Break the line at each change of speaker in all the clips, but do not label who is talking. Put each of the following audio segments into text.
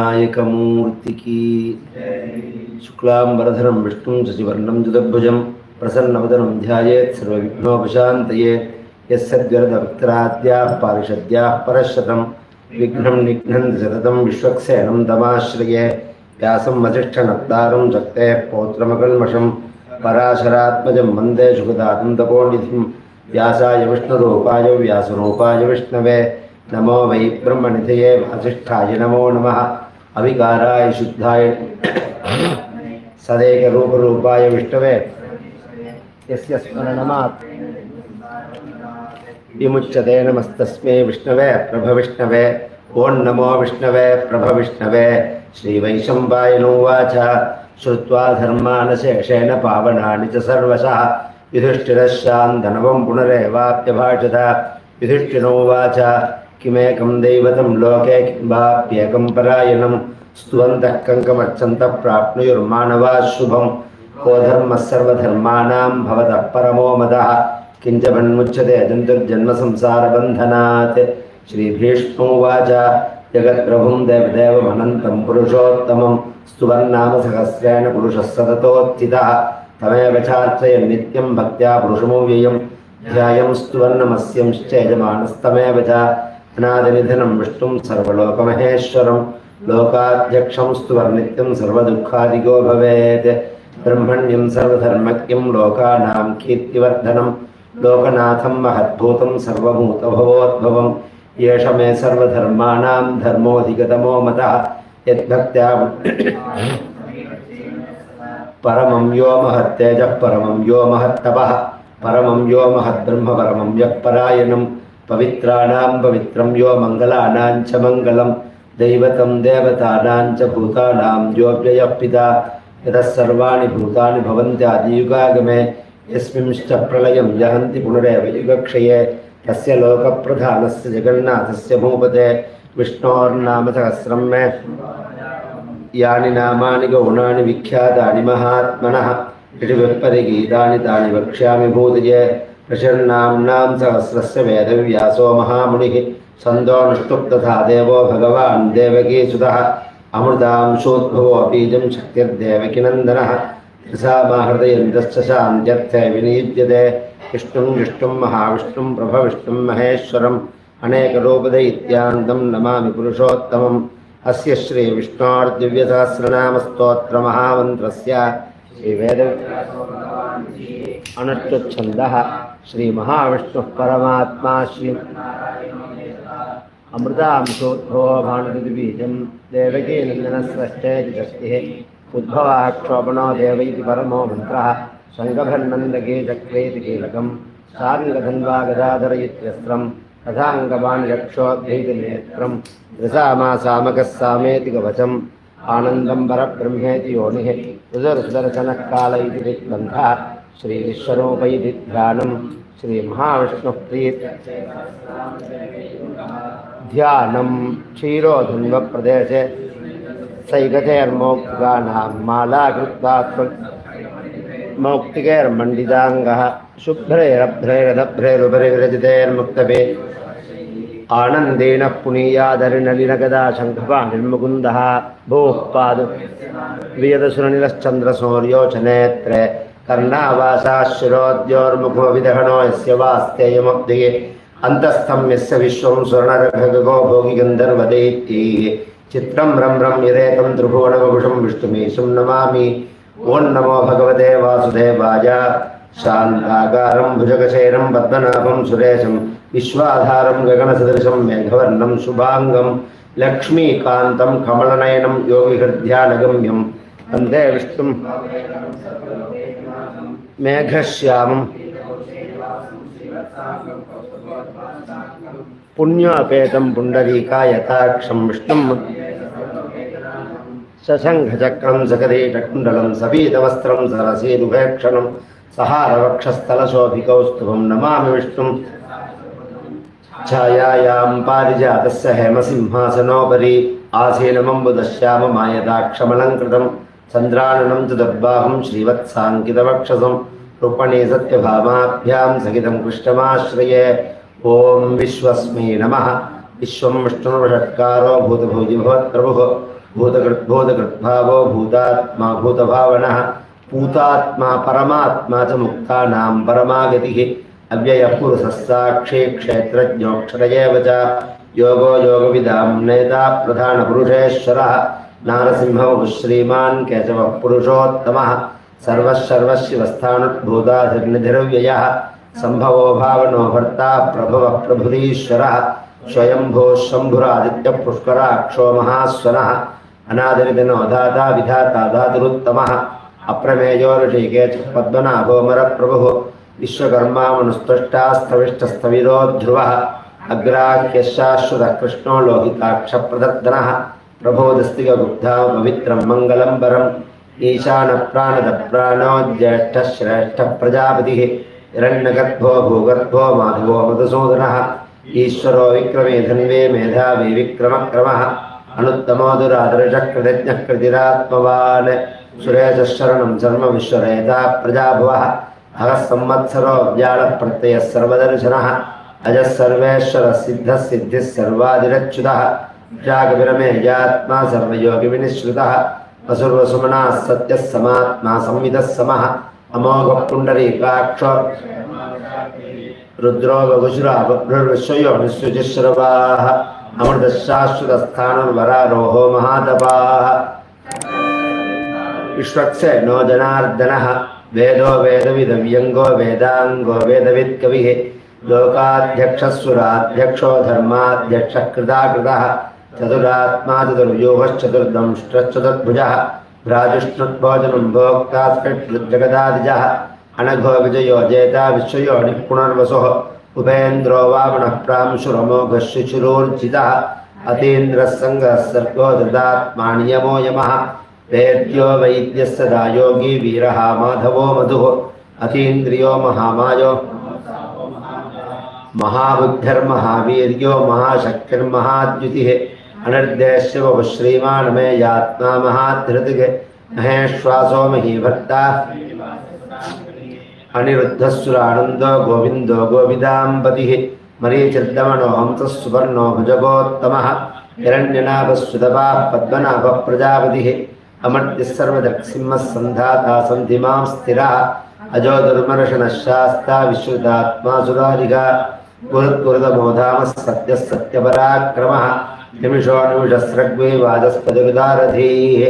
विनायकमूर्ति की। शुक्लांबरधरं विष्णुं शशिवर्णं चतुर्भुजं प्रसन्नवदनं ध्यायेत् सर्वविघ्नोपशान्तये। यस्सद्गरुडभक्तराद्याः पारिषद्याः परशतं विघ्नं निघ्नन्ति सततं विश्वक्सेनं तमाश्रये। व्यासं वसिष्ठनप्तारं शक्तेः पौत्रमकल्मषं पराशरात्मजं वन्दे सुखदातं तपोनिधिं। व्यासाय विष्णुरूपाय व्यासरूपाय विष्णवे नमो वै ब्रह्मनिधये वसिष्ठाय नमो नमः। अविकाराय शुद्धाय सदैकरूपरूपाय विष्णवे यस्य स्मरणमात् विमुच्यते नमस्तस्मै विष्णवे प्रभविष्णवे। ओं नमो विष्णवे प्रभविष्णवे। श्रीवैशम्पायनोवाच श्रुत्वा धर्मान् शेषेण पावनानि च सर्वशः युधिष्ठिरश्चान्दनवं पुनरेवाप्यभाषत। युधिष्ठिरोवाच किमेकं दैवतं लोके किं वाप्येकं परायणं स्तुवन्तः कङ्कमर्चन्तः प्राप्नुयुर्मानवाः शुभं। को धर्मः सर्वधर्माणां भवतः परमो मतः किञ्च मन्मुच्यते जन्तुर्जन्मसंसारबन्धनात्। श्रीभीष्मोवाच जगत्प्रभुं देवदेवमनन्तं पुरुषोत्तमं स्तुवन्नाम सहस्रेण पुरुषः सततोत्थितः। तमेव चार्चयन् नित्यं भक्त्या पुरुषमव्ययं ध्यायं स्तुवन्नमस्यंश्चेजमानस्तमेव च। अनादिनिधनं विष्णुं सर्वलोकमहेश्वरं लोकाध्यक्षं स्तुवर्नित्यं सर्वदुःखादिगो भवेत्। ब्रह्मण्यं सर्वधर्मज्ञं लोकानां कीर्तिवर्धनं लोकनाथं महद्भूतं सर्वभूतभवोद्भवं। येष मे सर्वधर्माणां धर्मोऽधिगतमो मतः यद्भक्त्या परमं यो महत्तेजः परमं यो महत्तपः परमं यो महद्ब्रह्म परमं यः परायणं। पवित्राणां पवित्रं यो मङ्गलानां च मङ्गलं दैवतं देवतानां च भूतानां यो व्ययः पिता। यतः सर्वाणि भूतानि भवन्त्यादियुगागमे यस्मिंश्च प्रलयं जहन्ति पुनरेव युगक्षये। तस्य लोकप्रधानस्य जगन्नाथस्य भूपते विष्णोर्नामसहस्रं मे यानि नामानि गौणानि विख्यातानि महात्मनः। ऋषिभिः तानि वक्ष्यामि भूतये। ऋषिर्नाम्नां सहस्रस्य वेदव्यासो महामुनिः छन्दोऽनुष्टुप् तथा देवो भगवान् देवकीसुतः। अमृतांशोद्भवो बीजं शक्तिर्देवकीनन्दनः त्रिसामाहृदयन्तश्च शान्त्यर्थे विनियुज्यते। विष्णुं विष्णुं महाविष्णुं प्रभविष्णुं महेश्वरम् अनेकरूपदैत्यान्तं नमामि पुरुषोत्तमम्। अस्य श्रीविष्णोर्दिव्यसहस्रनामस्तोत्रमहामन्त्रस्य श्रीवेद अनुष्टुप्छन्दः। श्रीमहाविष्णुः परमात्मा श्री अमृतांशोद्भवो भानुबीजं देवकीनन्दनस्रष्टेति शक्तिः उद्भवः क्षोभनो देव इति परमो मन्त्रः। शङ्खभन्नन्दके चक्रेति कीलकं सार्ङ्गधन्वा गदाधर इत्यस्त्रं तथाङ्गवान् यक्षोद्धैतनेत्रं दृशामासामकः सामेति कवचम् आनन्दं परब्रह्मेति योनिः सुदर्शनः काल इति दिग्बन्धः। श्रीविश्वरूप इति ध्यानं श्रीमहाविष्णुः प्रीत् ध्यानं क्षीरोधन्वप्रदेशे सैकथैर्मौक्तिकानां मालाकृत्वा मौक्तिकैर्मण्डिताङ्गः शुभ्रैरभ्रैरदभ्रैरुपरि विरचितैर्मुक्तपे आनन्देन पुनीयादरिनलिनगदा शङ्खपाणिर्मुकुन्दः। भूः पादु वियदसुरनिलश्चन्द्रसौर्यो च नेत्रे कर्णावासाः शिरोद्योर्मुखो विदहनो यस्य वास्तेयमब्धिः अन्तस्थं यस्य विश्वं स्वर्णरघगो भोगिगन्धर्वदैत्यैः। चित्रं रम्रं यदेकं त्रिभुवनवपुषं विष्णुमीशं नमामि। ॐ नमो भगवते वासुदेवाय। शान्ताकारं भुजगशयनं पद्मनाभं सुरेशं विश्वाधारं गगनसदृशं मेघवर्णं शुभाङ्गं लक्ष्मीकान्तं कमलनयनं योगिहृद्यानगम्यं वन्दे विष्णुं मेघश्यामं पुण्योपेतं पुण्डरीकायताक्षं विष्णुं शशङ्खचक्रं सकरीटकुण्डलं सपीतवस्त्रं सरसीरुभेक्षणं सहारवक्षस्थलशोभिकौस्तुभं नमामि विष्णुं। छायायां पारिजातस्य हेमसिंहासनोपरि आसीनमम्बुदश्याममायताक्षमलङ्कृतं चन्द्राननं चतुर्बाहुं श्रीवत्साङ्कितवक्षसं रूपणे सत्यभामाभ्यां सहितं कृष्णमाश्रये। ॐ विश्वस्मै नमः। विश्वं विष्णुर्षट्कारो भूतभुजिभवत्प्रभुः भूतकृद्भावो भूतात्मा भूतभावनः पूतात्मा परमात्मा च मुक्तानां परमागतिः अव्ययः पुरुषः साक्षी क्षेत्रज्ञोऽक्षर एव च योगो योगविदां नेता प्रधानपुरुषेश्वरः नारसिंहो श्रीमान् केशवः पुरुषोत्तमः सर्वशिवस्थानुद्भूताधिर्निधिरव्ययः सम्भवो भावनो भर्ता प्रभवः प्रभुरीश्वरः स्वयंभो शम्भुरादित्यः पुष्कराक्षो महास्वनः अनादिर्दिनो दाता विधाता धातुरुत्तमः अप्रमेयो ऋषिकेशः पद्मनाभो मरप्रभुः विश्वकर्मा मनुस्तुष्टास्तविष्टस्तविरो ध्रुवः अग्राह्यः शाश्वतः कृष्णो लोहिताक्षप्रदर्दनः प्रभोदस्तिकगुप्ता पवित्रं मङ्गलं वरम् ईशानप्राणदप्राणो ज्येष्ठः श्रेष्ठः प्रजापतिः हिरण्यगर्भो भूगर्भो माधवो मधुसूदनः ईश्वरो विक्रमे धन्वे मेधावी विक्रमक्रमः अनुत्तमो दुरादर्शः कृतज्ञः कृतिरात्मवान् सुरेशः शरणं सर्व विश्वरेता प्रजाभुवः अहः संवत्सरो व्याळः प्रत्ययः सर्वदर्शनः अजः सर्वेश्वरः सिद्धः सिद्धिः सर्वादिरच्युतः जागविरमेयात्मा सर्वयोगिविनिश्रुतः वसुर्वसुमनः सत्यः समात्मा संविदः समः अमोघः पुण्डरीकाक्षो रुद्रो वघुषुराभ्रुर्विश्वयोनिश्रुचिश्रवाः अमृतशाश्वतस्थाणुर्वरारोहो महातपाः विश्वक्सेनो जनार्दनः वेदो वेदविदव्यङ्गो वेदाङ्गो वेदवित्कविः लोकाध्यक्षः सुराध्यक्षो धर्माध्यक्षः कृताकृतः चतुरात्मा चतुर्व्यूहश्चतुर्दंष्ट्रश्चतुर्भुजः भ्राजुष्णुद्भोजनं भोक्ता जगदादिजः अनघो विजयो जेता विश्वयोनिः पुनर्वसुः उपेन्द्रो वामनः प्रांशुरमोघः शिशुरोर्जितः अतीन्द्रः सङ्गः सर्गो धृतात्मानियमो यमः वेद्यो वैद्यः सदा योगी वीरः माधवो मधुः अतीन्द्रियो महामायो महाबुद्धिर्महावीर्यो महाशक्तिर्महाद्युतिः अनिर्देश्यो श्रीमान् मे यात्मा महाधृतिः महेश्वासो महीभक्ता अनिरुद्धस्सुरानन्दो गोविन्दो गोविदाम्बतिः मरीचिर्दमनो हंसः सुवर्णो भुजगोत्तमः हिरण्यनाभस्सुतपाः पद्मनाभः प्रजापतिः अमर्त्यः सर्वदक्सिंहः सन्धाता सन्धिमां स्थिरः अजो दुर्मर्शनः शास्ता विश्रुतात्मा सुरारिका पुरुत्पुरुतमोधामः सत्यः सत्यपराक्रमः निमिषो निमिषस्रग्वे वाचस्पतिरुदारधीः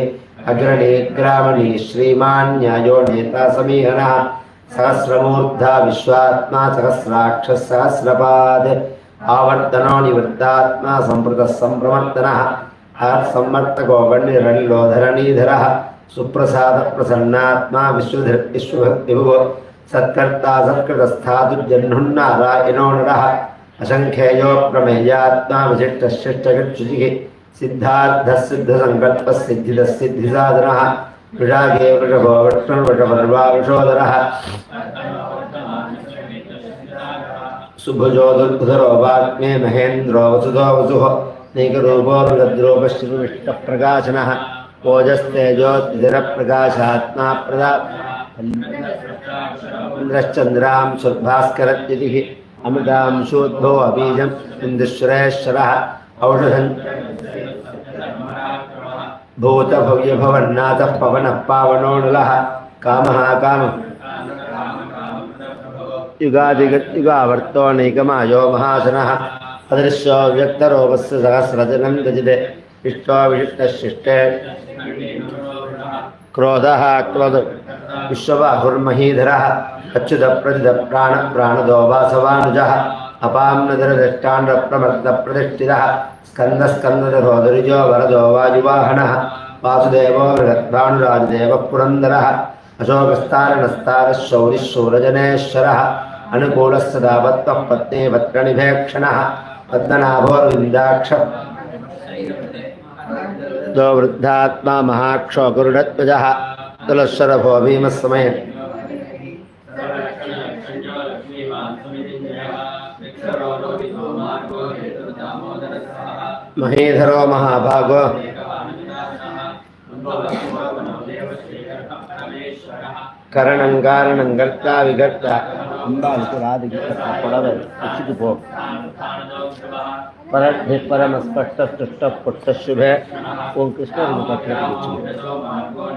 अग्रणी ग्रामणी श्रीमान् न्यायो नेता समीहनः सहस्रमूर्धा विश्वात्मा सहस्राक्षः सहस्रपाद आवर्तनो निवृत्तात्मा सम्प्रतः सम्प्रवर्तनः संवर्तको वह्निरण्लोधरणीधरः सुप्रसादः प्रसन्नात्मा विश्वभक्तिभुवो सत्कर्ता सत्कृतस्थातुर्जह्नुन्नारायणो नरः असङ्ख्येयो प्रमेयात्मा विशिष्टशिष्टगच्छुचिः सिद्धार्थः सिद्धसङ्कल्पः सिद्धिदः सिद्धिसाधनः वृषागे वृषभो वृष्णुर्वृषपर्वा वृषोदरः सुभुजो दुर्धरो वाग्मे महेन्द्रो वसुधो वसुः नैकरूपो मृगद्रूपश्रीविष्टप्रकाशनः ओजस्तेजोद्धिरप्रकाशात्मा प्रदा इन्द्रश्चन्द्रां सुर्भास्करद्युतिः अमृतांशोद्भो अबीजम् इन्दुश्वरेश्वरः औषधं भूतभव्यभवन्नाथः पवनः पावनोऽनलः कामः कामः युगादिगत्युगावर्तो नैकमायो महासनः अदृश्यो व्यक्तरोपस्य सहस्रजनं गजिते इष्टो विशिष्टशिष्टे क्रोधः क्रोध विश्वबाहुर्महीधरः अच्युतप्रतिदप्राणदो वासवानुजः अपाम्नदरदृष्टाण्डप्रमर्दप्रतिष्ठितः स्कन्दस्कन्दधरोदरिजो वरदो वायुवाहनः वासुदेवो बृहद्भानुराजदेवः पुरन्दरः अशोकस्तारणस्तारः शौरिः शूरजनेश्वरः अनुकूलः सदा वत्वः पत्नी वक्रणिभेक्षणः पद्मनाभोर्विन्दाक्षः दो वृद्धात्मा महाक्षो गुरुडध्वजः तुलशरभो भीमस्समये महीधरो महाभागो करणं कारणं कर्ता विकर्ता अंबालिको राधिका पडवे पो परम स्पष्ट तुष्ट पुष्ट शुभे ओम कृष्ण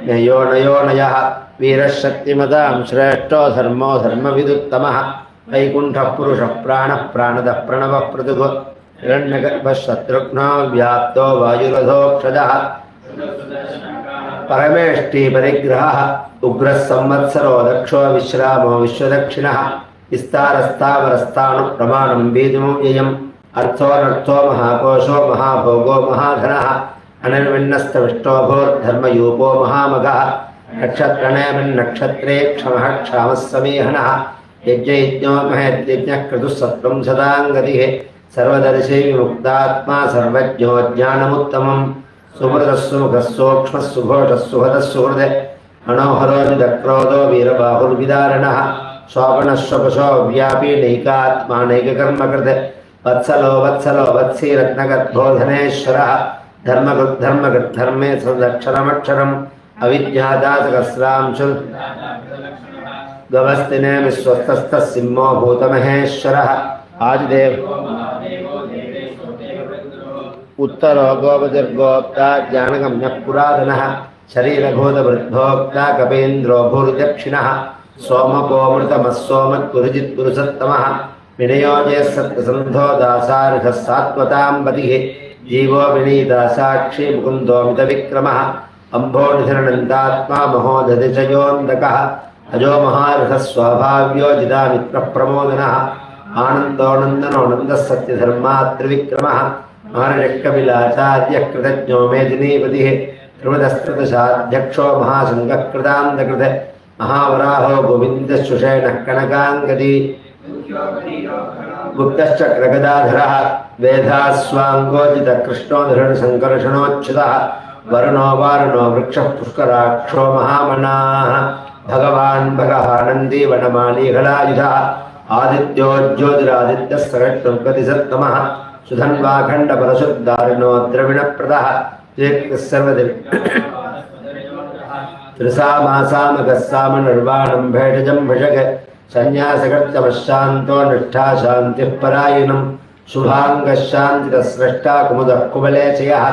नयो नयो नयः वीरशक्तिमतां श्रेष्ठो धर्मो धर्मविदुत्तमः वैकुण्ठः पुरुषः प्राणः प्राणदः प्रणवः पृथुः हिरण्यगर्भः शत्रुघ्नो व्याप्तो वायुरथोक्षजः परमेष्टि परिग्रहः उग्रः संवत्सरो दक्षो विश्रामो विश्वदक्षिणः विस्तारस्तावरस्तानुप्रमाणं वेदमो व्ययम् अर्थोऽनर्थो महाकोशो महाभोगो महाधनः अनिर्विण्णस्तविष्टोभोर्धर्मयूपो महामगः नक्षत्रणेमिन्नक्षत्रे क्षमः क्षामः समीहनः यज्ञयज्ञो महेद्यज्ञः क्रतुः सत्त्वं सदाङ्गतिः सर्वदर्शी विमुक्तात्मा सर्वज्ञो ज्ञानमुत्तमम् सुमृतः सुमुखः सूक्ष्मः सुघोषः सुहदः सुहृदः मनोहरो निदक्रोधो वीरबाहुर्विदारणः शोभनः स्वपशो व्यापी नैकात्मा नैककर्मकृत् वत्सलो वत्सलो वत्सी रत्नगद्बोधनेश्वरः धर्मकृद्धर्मे सदक्षरमक्षरम् अविद्यादातकस्रांशु गवस्तिने विश्वस्तस्तः सिंहो भूतमहेश्वरः आदिदेव उत्तरो गोपतिर्गोप्ता ज्ञानगम्यः पुरातनः शरीरभूतवृद्धोक्ता कपीन्द्रो भूर्दक्षिणः सोमकोमृतमः सोमत्पुरुजित्पुरुषत्तमः विनयोजयः सत्यसन्धो दासार्हः सात्वतां पतिः जीवो विनीता साक्षी मुकुन्दो मितविक्रमः अम्भोनिधिरनन्दात्मा महोदधिजयोन्दकः अजो महारथः स्वाभाव्यो जिदामित्रप्रमोदनः आनन्दोनन्दनो नन्दः सत्यधर्मात्रिविक्रमः महर्षिकविलाचार्यः कृतज्ञो मेदिनीपतिः त्रिमदस्त्रदशाध्यक्षो महासङ्गः कृतान्तकृत महावराहो गोविन्दशुषेणः कनकाङ्गदी गुप्तश्चक्रगदाधरः वेदास्वाङ्गोजितः कृष्णोधरणसङ्कर्षणोच्युतः वरुणो वारुणो वृक्षः पुष्कराक्षो महामनाः भगवान् भगः नन्दी वनमालीहलायुधः आदित्यो ज्योतिरादित्यः सहस्रगतिसत्तमः सुधन्वाखण्डपरशुद्धारिणो द्रविणप्रदः त्रिसामासामगस्सामनिर्वाणं भेषजं भषग सन्न्यासकर्तमशान्तो निष्ठा शान्तिः परायणं शुभाङ्गः शान्तितः स्रष्टा कुमुदः कुवलेशयः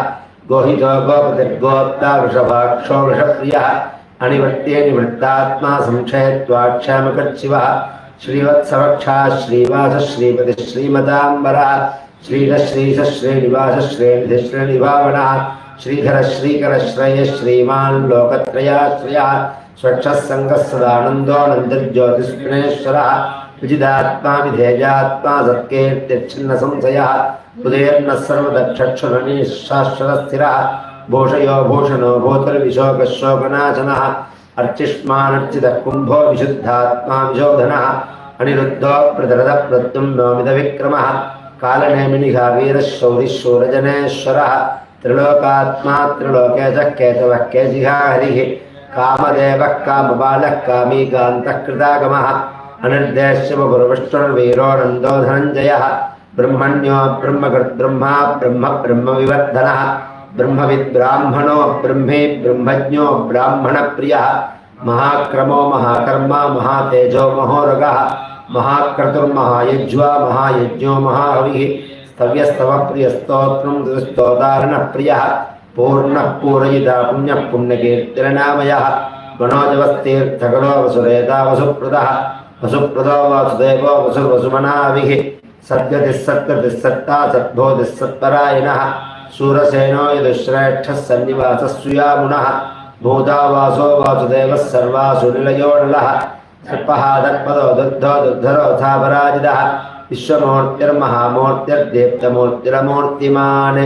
गोहितो गोपतिर्गोप्ता वृषभाक्षो वृषप्रियः अनिवृत्ते निवृत्तात्मा संक्षयत्वाक्षामकर्चिवः श्रीवत्सवक्षा श्रीवासः श्रीपतिः श्रीमदाम्बरः श्रीधश्रीशः श्रीनिवासः श्रीनिधिः श्रीनिभावनः श्रीधर श्रीकर श्रेय श्रीमान् लोकत्रयाश्रयः स्वच्छः सङ्गः सदानन्दो नन्दिर्ज्योतिष्पुरेश्वरः विजिदात्मा विधेयात्मा सत्कीर्तिच्छिन्नसंशयः उदयन्नः सर्वदक्षक्षुरनिशाश्वतस्थिरः भूषयो भूषणो भूतर्विशोकशोकनाशनः अर्चिष्मानर्चितः कुम्भो विशुद्धात्मा विशोधनः अनिरुद्धो प्रदरदः प्रत्युम्नोमितविक्रमः कालनेमिनिहा वीरः शौरिः शूरजनेश्वरः त्रिलोकात्मा त्रिलोकेशः केशवः केशिहा हरिः कामदेवः कामबालः कामीकान्तः कृतागमः अनिर्देश्यमगुरुविष्णुर्वीरो नन्दो धनञ्जयः ब्रह्मण्यो ब्रह्मकृद्ब्रह्मा ब्रह्म ब्रह्मविवर्धनः ब्रह्मविद्ब्राह्मणो ब्रह्मे ब्रह्मज्ञो ब्राह्मणप्रियः महाक्रमो महाकर्मा महातेजो महोरगः महाक्रतुर्महायज्वा महायज्ञो महाहविः स्तव्यस्तवः प्रियस्तोत्रं स्तोतारणप्रियः पूर्णः पूरयिता पुण्यः पुण्यकीर्तिरनामयः मनोजवस्तीर्थगणो वसुरेता वसुप्रदः वसुप्रदो वासुदेवो वसुवसुमनाभिः सद्गतिः सत्कृतिः सत्ता सद्बोधिः सत्परायणः शूरसेनो यदुश्रेष्ठः सन्निवासः सुयामुनः भूतावासो वासुदेवः सर्वासु निलयो नलः सर्पः दर्पदो दुग्धो दुग्धरोधापराजितः विश्वमूर्तिर्महामूर्तिर्दीप्तमूर्तिरमूर्तिमान्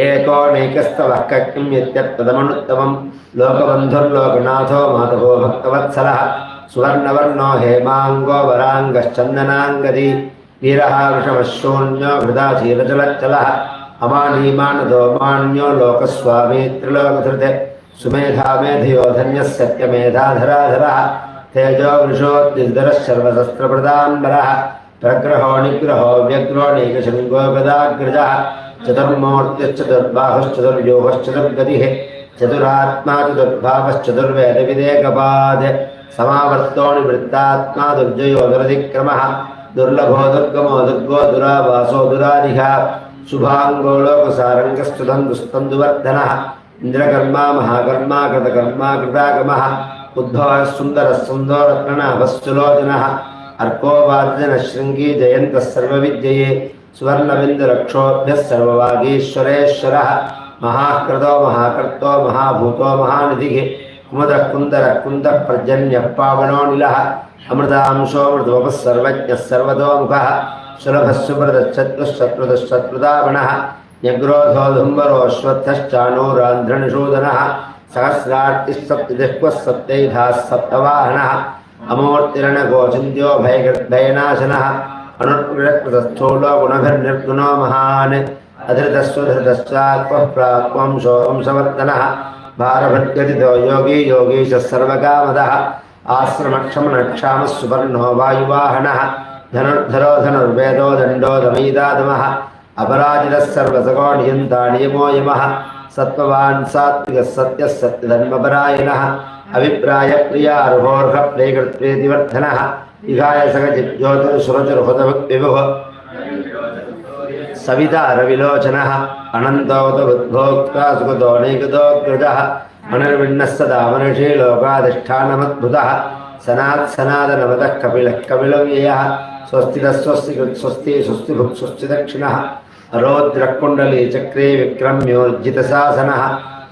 एकोनैकस्तवः कक्किं यत्यत्पदमनुत्तमं लोकबन्धुर्लोकनाथो माधवो भक्तवत्सलः सुवर्णवर्णो हेमाङ्गो वराङ्गश्चन्दनाङ्गदी वीरः वृषभशून्यो घृताशीलचलच्चलः अमानीमानदो मान्यो लोकस्वामी त्रिलोकधृते सुमेधामेधयो धन्यः सत्यमेधाधराधरः तेजो वृषोद्युधरः सर्वशस्त्रप्रदाम्बरः प्रग्रहो निग्रहो व्यग्रो नैकशृङ्गो गदाग्रजः चतुर्मूर्तिश्चतुर्बाहुश्चतुर्व्यूहश्चतुर्गतिः चतुरात्मा चतुर्भावश्चतुर्वेदविदेकपाद समावर्तो निवृत्तात्मा दुर्जयो दुरतिक्रमः दुर्लभो दुर्गमो दुर्गो दुरावासो दुरारिः शुभांगो लोकसारंगस्तुतं दुस्तंदुवर्धनः इंद्रकर्मा महाकर्मा कृतकर्मा कृतागमः उद्भवः सुन्दरः सुन्दरत्ननाभस्सुलोचनः अर्को वार्जनः शृङ्गी जयन्तः सर्वविद्यये सुवर्णबिन्दुरक्षोभ्यः सर्ववागीश्वरेश्वरः महाकृतो महाकर्तो महाभूतो महानिधिः कुमुदः कुन्दरः कुन्दः पर्जन्यः पावनोऽनिलः अमृतांशो मृदोपः सर्वज्ञः सर्वतोमुखः सुलभः सुब्रतश्चत्रुः शत्रुतः शत्रुतापणः न्यग्रोधो धुम्बरो अश्वत्थश्चाणूरान्ध्रनिषूदनः सहस्रार्तिः सप्तदिक्वः सप्तैधाः सप्तवाहनः अमूर्तिरणगोचिन्त्यो भयनाशनः अनुत्कृतस्थूलो गुणभिर्निर्गुणो महान् अधृतस्वधृतश्चात्मः प्राप्वंशो वंशवर्धनः भारभद्गतितो योगी योगीशः सर्वकामदः आश्रमक्षमणक्षामः सुपर्णो वायुवाहनः धनुर्धरो धनुर्वेदो दण्डो दमयिदातमः अपराजितः सर्वसगो नियन्ता नियमो यमः सत्त्ववान् सात्विकः सत्यः सत्यधर्मपरायणः अभिप्राय प्रिया रुहोर्ह प्रेकृत्वेतिवर्धनः विहाय सकचिज्योतिर्सुरचुर्हुतभक्तिभुः सविता रविलोचनः अनन्तोतबुद्भोक्ता सुखतो नैकतोऽग्रजः अनिर्विण्णः सदा मनुषी लोकाधिष्ठानमद्भुतः सनात्सनातनमतः कपिलः कपिलव्ययः स्वस्तितः स्वस्ति स्वस्तिभुक् स्वस्तिदक्षिणः रौद्रकुण्डली चक्रे विक्रम्योर्जितशासनः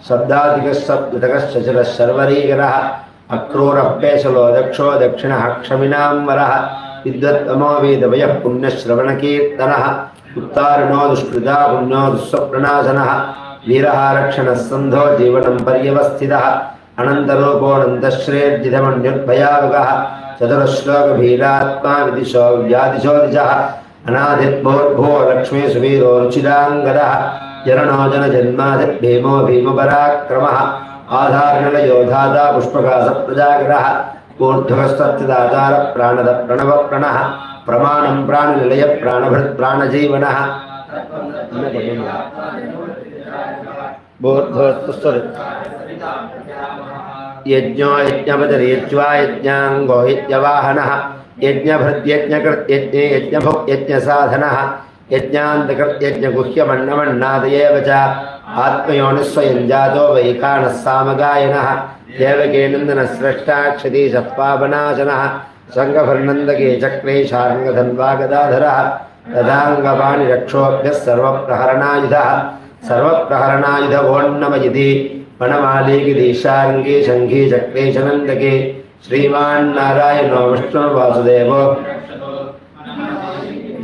शब्दाधिकः शब्दतकः शचलः शर्वरीकरः अक्रूरः पेशलो दक्षो दक्षिणः क्षमिनाम्बरः विद्वत्तमो वेदवयः पुण्यश्रवणकीर्तनः उत्तारणो दुष्कृता पुण्यो दुःस्वप्रणाशनः वीरः रक्षणः सन्धो जीवनं पर्यवस्थितः अनन्तरूपोऽनन्तश्रेर्जितमन्युर्भयावकः चतुरश्लोकभीरात्मा विदिशो व्यादिशो दिशः अनादिर्भोर्भो लक्ष्मी सुवीरो रुचिराङ्गदः जरणो जनजन्मादिर्भीमो भीमपराक्रमः आधारणलयोधाता पुष्पकासप्रजागरः ऊर्ध्वस्तत्दातार प्राणद प्रणवप्रणः प्रमाणं प्राणनिलय प्राणभृत् प्राणजीवनः यज्ञो यज्ञपतिर्यज्वा यज्ञाङ्गो यज्ञवाहनः यज्ञभृद्यज्ञकृत् यज्ञे यज्ञभुक् यज्ञसाधनः यज्ञान्तकृत् यज्ञगुह्यमन्नमन्नादयेव च आत्मयोनिः स्वयं जातो वैकानः सामगायनः देवकीनन्दनः स्रष्टा क्षतीशः पावनाशनः शङ्खभर्णन्दके चक्रे शार्ङ्गधन्वागदाधरः तदाङ्गपाणिरक्षोभ्यः सर्वप्रहरणायुध ओन्नमयिति वनमालीगिरीशार्ङ्गी शङ्खी चक्रे चनन्दके श्रीमान्नारायणो विष्णुर्वासुदेवो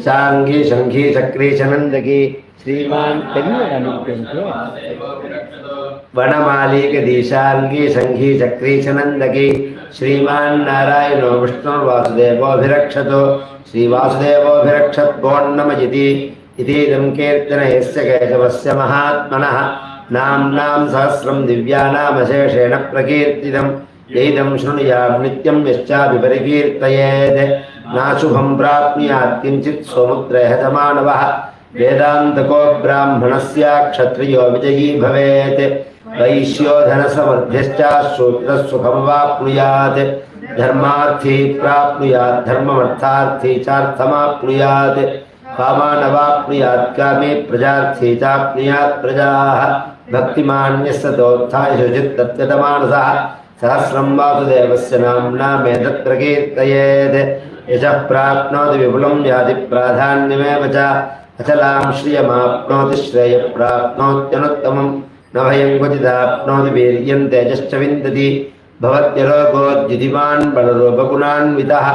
शाङ्गी शङ्खी चक्रे चनन्दके श्रीमान् वनमालीगदीशार्ङ्गी शङ्खी चक्री चनन्दकी श्रीमान्नारायणो विष्णुर्वासुदेवोऽभिरक्षतो श्रीवासुदेवोऽभिरक्षत्कोन्नमयिति इतीदं कीर्तन यस्य केशवस्य महात्मनः नाम्नां सहस्रं दिव्यानामशेषेण प्रकीर्तितम् एदं शृणुयात् नित्यं यश्चापि परिकीर्तयेत् नाशुभं प्राप्नुयात् किञ्चित् सोमुद्रयहतमानवः वेदान्तको ब्राह्मणस्य क्षत्रियो विजयी भवेत् वैश्यो धनसमृद्धिश्च शूद्रः सुखमवाप्नुयात् धर्मार्थी प्राप्नुयात् धर्ममर्थार्थी चार्थमाप्नुयात् कामानवाप्नुयात् कामे प्रजार्थी चाप्नुयात् प्रजाः भक्तिमान्यस्ततोत्थाय शुचित्तत्तमानसः सहस्रं वासुदेवस्य नाम्ना मेतत् प्रकीर्तयेत् यशः प्राप्नोति विपुलं याति प्राधान्यमेव च अचलां श्रियमाप्नोति श्रेयप्राप्नोत्यनुत्तमं न भयं क्वचिदाप्नोति वीर्यं तेजश्च विन्दति भवत्यरोगोद्युतिमान् बलरूपगुणान्वितः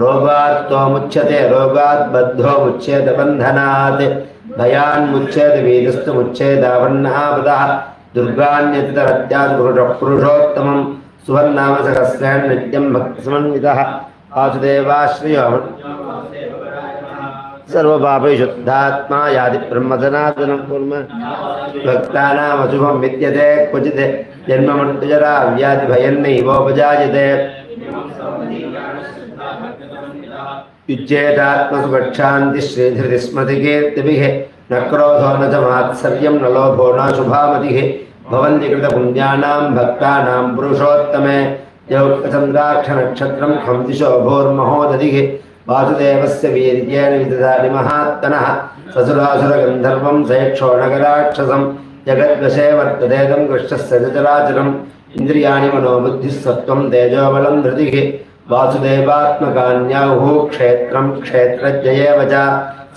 रोगात्तो मुच्यते रोगात् बद्धो मुच्येत बन्धनात् भयान्मुच्येत वीरस्तु मुच्येदावन्नापदः दुर्गान्यतितरत्याद्पुरुषोत्तमं सुवर्णामसहस्रेण नित्यं भक्तिसमन्वितः वासुदेवाश्रयो सर्वपापविशुद्धात्मा याति ब्रह्मसनातनं कुर्म भक्तानामशुभं विद्यते क्वचित् जन्ममृत्युजरा व्याधिभयन्नैवोपजायते युज्येतात्मसुखशान्तिश्रीधृतिस्मृतिकीर्तिभिः न क्रोधो न च मात्सर्यं न लोभो न शुभामतिः भवन्ति कृतपुण्यानां भक्तानां पुरुषोत्तमे यौक्तचन्द्राक्षनक्षत्रं खं दिशो भोर्महोदधिः वासुदेवस्य वीर्येण विदधाति महात्मनः ससुरासुरगन्धर्वं सयक्षोणगराक्षसं जगद्वशे वर्ततेदं कृष्णस्य चराचरम् इन्द्रियाणि मनोबुद्धिः सत्त्वं तेजोबलं धृतिः वासुदेवात्मकान्याहुः क्षेत्रं क्षेत्रज्ञयेव च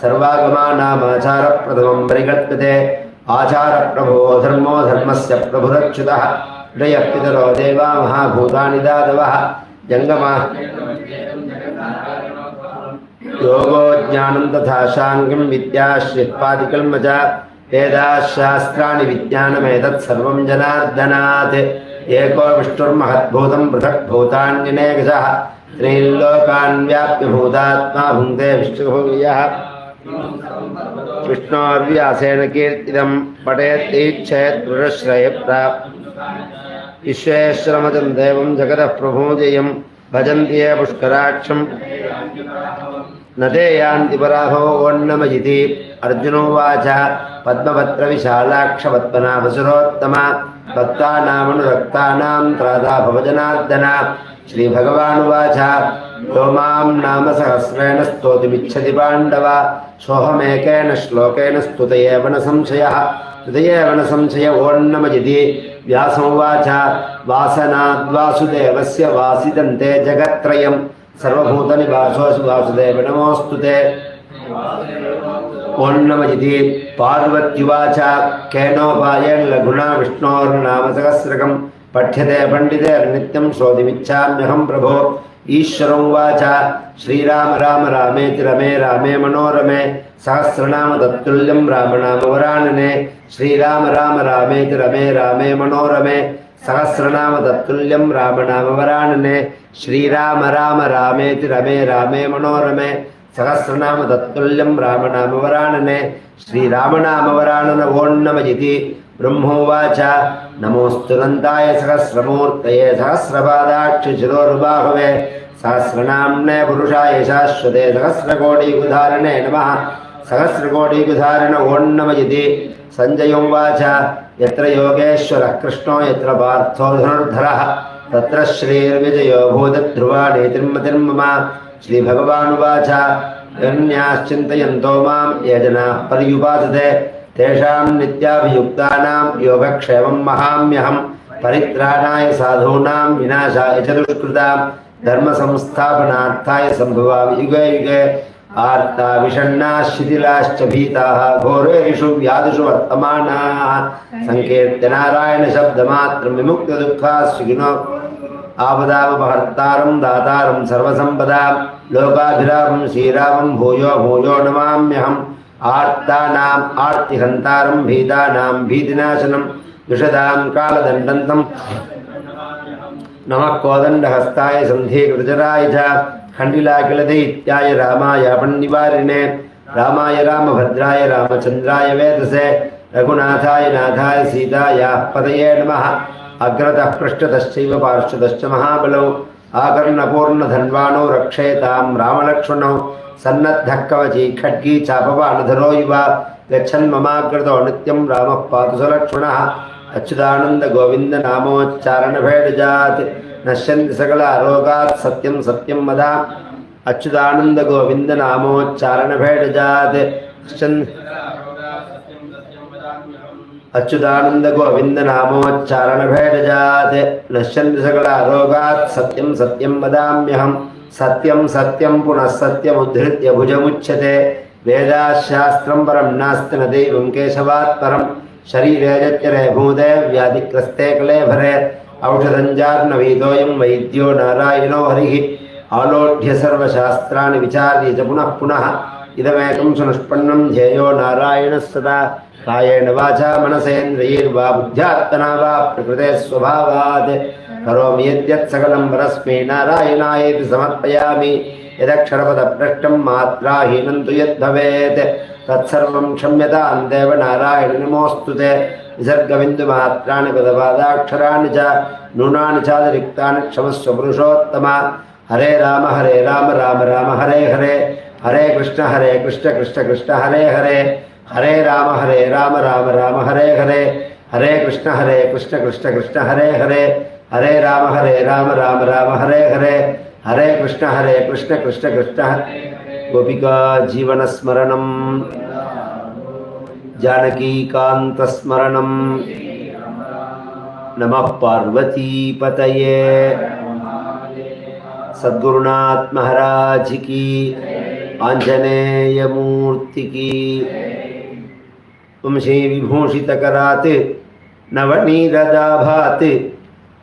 सर्वागमानामाचारप्रथमं परिकल्प्यते आचारप्रभो धर्मो धर्मस्य प्रभुरच्युतः हृदयः पितरो देवा महाभूतानि दातवः जङ्गमा योगो ज्ञानं तथा शाङ्गं विद्याश्रित्पादिकल्म च वेदाशास्त्राणि विज्ञानमेतत् सर्वं जनार्दनात् एको विष्णुर्महद्भूतं पृथक्भूतान्यनेकशः त्रील्लोकान् व्याप्य भूतात्मा भुङ्क्ते विष्णुभूयः विष्णोर्व्यासेन कीर्तितं पठेत्तीच्छेत् पुरश्रयप्राप् विश्वेश्वरमजं देवं जगतः प्रभुजयं भजन्ति ये पुष्कराक्षं न ते यान्ति पराभवोन्नमयिति अर्जुनोवाच पद्मपत्रविशालाक्षपद्मनाभसुरोत्तमा भक्तानामनुरक्तानां त्राता भवजनार्दन श्रीभगवानुवाच यो मां नाम सहस्रेण स्तोतुमिच्छति पाण्डव सोऽहमेकेन श्लोकेन स्तुत एव न संशय ओन्नमयिति व्यासोवाच वासनाद्वासुदेवस्य वासिदन्ते जगत्त्रयं सर्वभूतनिवासोऽसि वासुदेव नमोऽस्तुते ओन्नमयिति पार्वत्युवाच केनोपायेन लघुना विष्णोर्नाम सहस्रकं पठ्यते पण्डितेर्नित्यं श्रोतिमिच्छाम्यहं प्रभो ईश्वरोवाच श्रीराम राम रामेति रमे रामे मनोरमे सहस्रनाम तत्तुल्यं रामनामवरानने श्रीराम राम रामेति रमे रामे मनोरमे सहस्रनाम तत्तुल्यं रामनामवरानने श्रीराम राम रामेति रमे रामे मनोरमे सहस्रनाम तत्तुल्यं रामनामवरानने श्रीरामनामवरानन ओन्नमयिति ब्रह्मोवाच नमोऽस्तुनन्ताय सहस्रमूर्तये सहस्रपादाक्षिशिरोरुबाहवे सहस्रनाम्ने पुरुषाय शाश्वते सहस्रकोटियुगधारिणे नमः सहस्रकोटियुगधारिण ओन्नमयिति सञ्जयोवाच यत्र योगेश्वरः कृष्णो यत्र पार्थो धनुर्धरः तत्र श्रीर्विजयो भूतध्रुवा नीतिर्मतिर्मम श्रीभगवानुवाच यन्याश्चिन्तयन्तो मां ये जनाः पर्युपासते तेषां नित्याभियुक्तानां योगक्षेमं महाम्यहं परित्राणाय साधूनां विनाशाय च दुष्कृतां धर्मसंस्थापनार्थाय सम्भवामि युगे युगे आर्ता विषण्णाः शिथिलाश्च भीताः घोरेषु व्याधिषु वर्तमानाः संकीर्त्य नारायणशब्दमात्रं विमुक्तदुःखाः सुखिनो आपदापहर्तारं दातारं सर्वसम्पदां लोकाभिरामं श्रीरामं भूयो भूयो नमाम्यहम् आर्तानाम् आर्तिहन्तारं भीतानां भीतिनाशनं विशदां कालदण्डन्तं नमः कोदण्डहस्ताय सन्धिकृतचराय च खण्डिलाकिलदैत्याय रामाय पण्डिवारिणे रामाय रामभद्राय रामचन्द्राय वेदसे रघुनाथाय नाथाय सीतायाः पतये नमः अग्रतः पृष्ठतश्चैव पार्श्वतश्च महाबलौ आकर्णपूर्णधन्वाणौ रक्षेतां रामलक्ष्मणौ सन्नद्धः कवची खड्गी चापबाणधरो इव गच्छन्ममाग्रतो नित्यं रामः पातु स लक्ष्मणः अच्युतानन्द गोविन्द नामोच्चारणभेडजात् नश्यन्ति सकलारोगात् सत्यं सत्यं वदा अच्युतानन्द गोविन्द नामोच्चारणभेडजात् अच्युतानन्द गोविन्द नामोच्चारणभेडजात् नश्यन्ति सकलारोगात् सत्यं सत्यं वदाम्यहम् सत्यं सत्यं पुनः सत्यमुद्धृत्य भुजमुच्यते वेदाशास्त्रं परं नास्ति न दैवं केशवात् परं शरीरे यच्चरे भूते व्याधिग्रस्ते कलेभरे औषधञ्जार्नवीतोऽयं वैद्यो नारायणो हरिः आलोढ्य सर्वशास्त्राणि विचार्य च पुनः पुनः इदमेकं सुनिष्पन्नं ध्येयो नारायणः सदा कायेन वाचा मनसेन्द्रियैर्वा बुद्ध्यात्मना वा प्रकृते स्वभावात् करोमि यद्यत् सकलं परस्मै नारायणायेति समर्पयामि यदक्षरपदभ्रष्टं मात्राहीनं तु यद्भवेत् तत्सर्वं क्षम्यतां देव नारायण नमोऽस्तु ते विसर्गबिन्दुमात्राणि पदपादाक्षराणि च नूनानि चातिरिक्तानि क्षमस्व पुरुषोत्तम हरे राम राम राम हरे हरे हरे कृष्ण कृष्ण कृष्ण हरे हरे हरे राम राम राम हरे हरे हरे कृष्ण कृष्ण कृष्ण हरे हरे ஹரே ராம ராம ராம ஹரே ஹரே, ஹரே கிருஷ்ண கிருஷ்ண கிருஷ்ண கோபிகா ஜீவனஸ்மரணம், ஜானகீகாந்தஸ்மரணம். நமः பார்வதி பதயே. சத்குருநாத் மகாராஜ் கி, ஆஞ்சநேய மூர்த்தி கி. வம்சே விபூஷிதகராத் நவநீரதாபாத்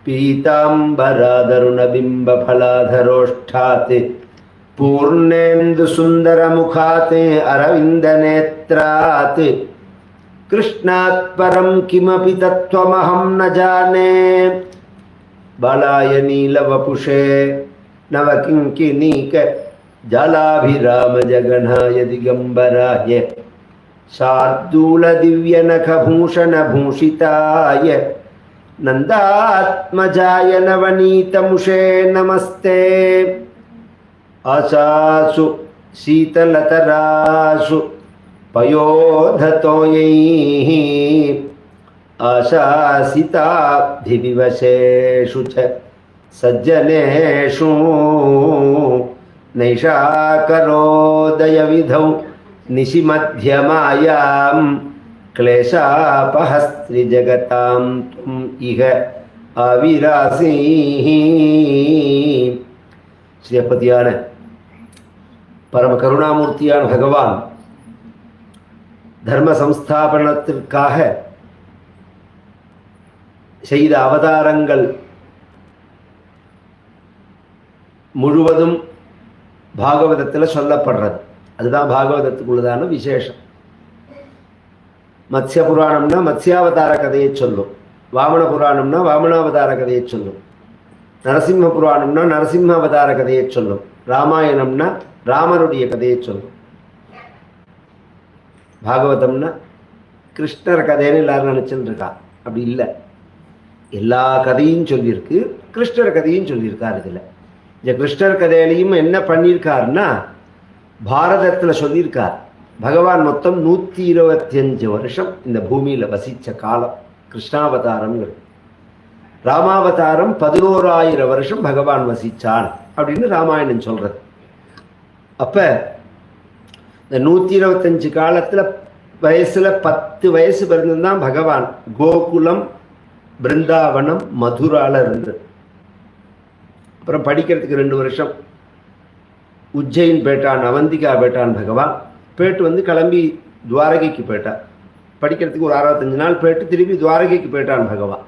பீதாம்பராதருணபிம்பஃலாதரோஷ்டாத் பூர்ணேந்து சுந்தரமுகாத் அரவிந்தநேத்ராத் கிருஷ்ணாத் பரம் கிமபி தத்வமஹம் ந ஜானே. பாலாய நீலவபுஷே நவகிங்கினீக ஜாலாபிராம ஜகநாய திகம்பராய சார்தூல திவ்யநகபூஷணபூஷிதாய நந்தாத்மஜாய நவநீதமுஷே நமஸ்தே. ஆசாசு சீதலதராசு பயோததோயைः ஆசாசிதாபிவிவசேஷு ச சஜ்ஜனேஷு நைஷாகரோதயவிதௌ நிஷிமத்யமாயாம் क्लेशापहस्त्रि जगतां त्वम् इह आविरासी. ஸ்ரீபதியான பரம கருணாமூர்த்தியான பகவான் தர்ம சம்ஸ்தாபனத்திற்காக செய்த அவதாரங்கள் முழுவதும் பாகவதத்தில் சொல்லப்படுறது. அதுதான் பாகவதத்துக்குள்ளதான விசேஷம். மத்ய புராணம்னா மத்யாவதார கதையை சொல்லும், வாமன புராணம்னா வாமனாவதார கதையை சொல்லும், நரசிம்ம புராணம்னா நரசிம்ம அவதார கதையை சொல்லும், ராமாயணம்னா ராமனுடைய கதையை சொல்லும். பாகவதம்னா கிருஷ்ணர் கதைன்னு எல்லாரும் நினைச்சுட்டு இருக்கா. அப்படி இல்லை, எல்லா கதையும் சொல்லியிருக்கு, கிருஷ்ணர் கதையும் சொல்லியிருக்கார். இதில் இந்த கிருஷ்ணர் கதையிலையும் என்ன பண்ணியிருக்காருன்னா பாரதத்தில் சொல்லியிருக்கார். பகவான் மொத்தம் 125 வருஷம் இந்த பூமியில் வசித்த காலம் கிருஷ்ணாவதாரம்ங்கிறது. ராமாவதாரம் 11,000 வருஷம் பகவான் வசிச்சான் அப்படின்னு ராமாயணம் சொல்றது. அப்ப இந்த 125 காலத்துல வயசுல 10 வயசு பிறந்துதான் பகவான் கோகுலம், பிருந்தாவனம், மதுரால இருந்தது. அப்புறம் படிக்கிறதுக்கு 2 வருஷம் உஜ்ஜைன் போயிட்டான், அவந்திகா போயிட்டான் பகவான். போயிட்டு வந்து கிளம்பி துவாரகைக்கு போயிட்டான். படிக்கிறதுக்கு ஒரு 65 நாள் போயிட்டு திருப்பி துவாரகைக்கு போயிட்டான் பகவான்.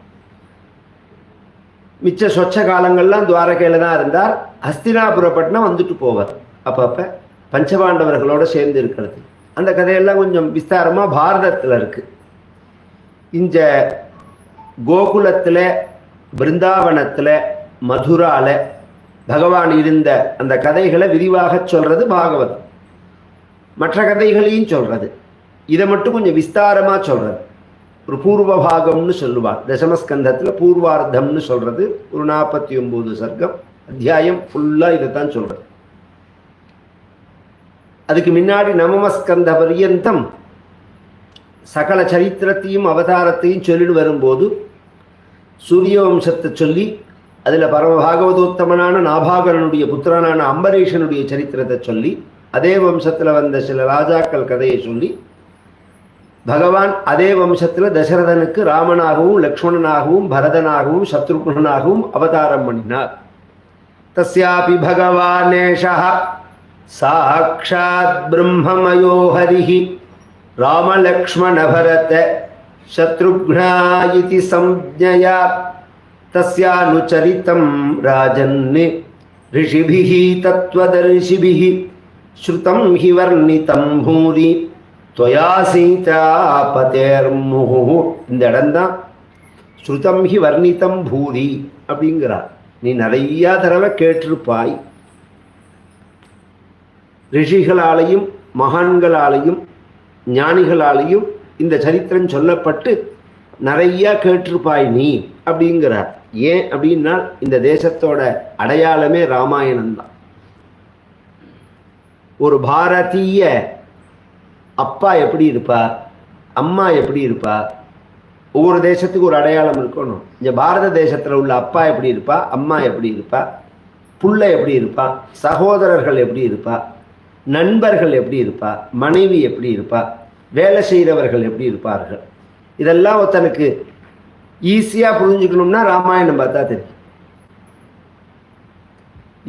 மிச்ச சொச்ச காலங்கள்லாம் துவாரகையில் தான் இருந்தார். ஹஸ்தினாபுரப்பட்டினம் வந்துட்டு போவார் அப்பப்போ பஞ்சபாண்டவர்களோடு சேர்ந்து இருக்கிறது. அந்த கதையெல்லாம் கொஞ்சம் விஸ்தாரமாக பாரதத்தில் இருக்குது. இந்த கோகுலத்தில், பிருந்தாவனத்தில், மதுராவில் பகவான் இருந்த அந்த கதைகளை விரிவாக சொல்கிறது பாகவதம். மற்ற கதைகளையும் சொல்கிறது. இதை மட்டும் கொஞ்சம் விஸ்தாரமாக சொல்கிறது. ஒரு பூர்வ பாகம்னு சொல்லுவாள். தசமஸ்கந்தத்தில் பூர்வார்த்தம்னு சொல்கிறது. ஒரு 49 சர்க்கம் அத்தியாயம் ஃபுல்லாக இதைத்தான் சொல்கிறது. அதுக்கு முன்னாடி நவமஸ்கந்த பர்யந்தம் சகல சரித்திரத்தையும் அவதாரத்தையும் சொல்லிட்டு வரும்போது சூரிய வம்சத்தை சொல்லி அதில் பரம பாகவதோத்தமனான நாபாகரனுடைய புத்திரனான அம்பரீஷனுடைய சரித்திரத்தை சொல்லி, அதே வம்சத்தில் வந்த சில ராஜாக்கள் கதையை சொல்லி, பகவான் அதே வம்சத்தில் தசரதனுக்கு ராமனாகவும் லக்ஷ்மணனாகவும் பரதனாகவும் சத்ருகுணனாகவும் அவதாரம் பண்ணினார். தஸ்யாபி பகவானேஷः சாக்ஷாத் பிரம்மமயோ ஹரிஹி ராமலக்ஷ்மண பரத சத்ருக்னா இதி சம்ஞயா தஸ்யானுசரிதம் ராஜன் ரிஷிபிஹ தத்வதர்ஷிபிஹ ஸ்ருதம் ஹி வர்ணிதம் பூரி त्वया சீதாபதேர்முஹு. இந்த இடம்தான் ஸ்ருதம் ஹி வர்ணிதம் பூரி அப்படிங்கிறார். நீ நிறையா தடவை கேட்டிருப்பாய். ரிஷிகளாலையும் மகான்களாலையும் ஞானிகளாலையும் இந்த சரித்திரம் சொல்லப்பட்டு நிறையா கேட்டிருப்பாய் நீ அப்படிங்கிறார். ஏன் அப்படின்னா இந்த தேசத்தோட அடையாளமே ராமாயணம்தான். ஒரு பாரதிய அப்பா எப்படி இருப்பா, அம்மா எப்படி இருப்பா, ஒவ்வொரு தேசத்துக்கு ஒரு அடையாளம் இருக்கணும். இங்கே பாரத தேசத்தில் உள்ள அப்பா எப்படி இருப்பா, அம்மா எப்படி இருப்பா, புள்ள எப்படி இருப்பா, சகோதரர்கள் எப்படி இருப்பா, நண்பர்கள் எப்படி இருப்பா, மனைவி எப்படி இருப்பா, வேலை செய்கிறவர்கள் எப்படி இருப்பார்கள், இதெல்லாம் ஒருத்தனுக்கு ஈஸியாக புரிஞ்சுக்கணும்னா ராமாயணம் பார்த்தா தெரியும்.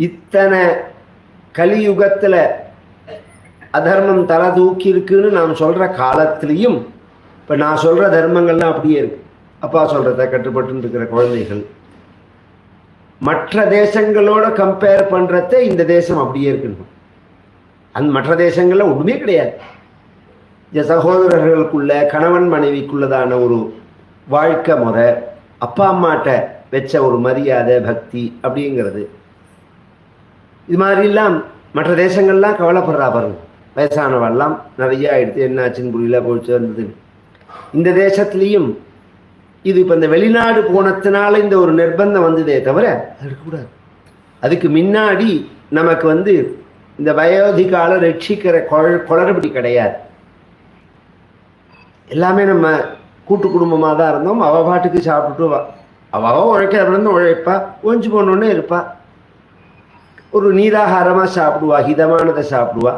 இத்தனை கலியுகத்தில் அதர்மம் தலை தூக்கி இருக்குன்னு நாம் சொல்கிற காலத்திலையும் இப்போ நான் சொல்கிற தர்மங்கள்லாம் அப்படியே இருக்கு. அப்பா சொல்கிறத கட்டுப்பட்டு இருக்கிற குழந்தைகள் மற்ற தேசங்களோட கம்பேர் பண்ணுறத இந்த தேசம் அப்படியே இருக்குன்னு. மற்ற தேசங்களில் ஒன்றுமே கிடையாது. இந்த சகோதரர்களுக்குள்ள கணவன் மனைவிக்குள்ளதான ஒரு வாழ்க்கை முறை, அப்பா அம்மாட்ட வச்ச ஒரு மரியாதை பக்தி அப்படிங்கிறது, இது மாதிரிலாம் மற்ற தேசங்கள்லாம் கவலைப்படுறா பாருங்க. வயசானவெல்லாம் நிறைய ஆயிடுத்து, என்னாச்சுன்னு புரியல, போயிடுச்சு வந்தது. இந்த தேசத்துலேயும் இது இப்போ இந்த வெளிநாடு போனதுனால இந்த ஒரு நிர்பந்தம் வந்ததே தவிர இருக்கக்கூடாது. அதுக்கு முன்னாடி நமக்கு இந்த வயோதிகால ரட்சிக்கிற குளறுபடி கிடையாது. எல்லாமே நம்ம கூட்டு குடும்பமாக தான் இருந்தோம். அவள் பாட்டுக்கு சாப்பிட்டுட்டு அவள் உழைக்கிறவன் உழைப்பா, ஒஞ்சு போனோன்னே இருப்பா, ஒரு நீராகாரமாக சாப்பிடுவா, ஹிதமானதை சாப்பிடுவா,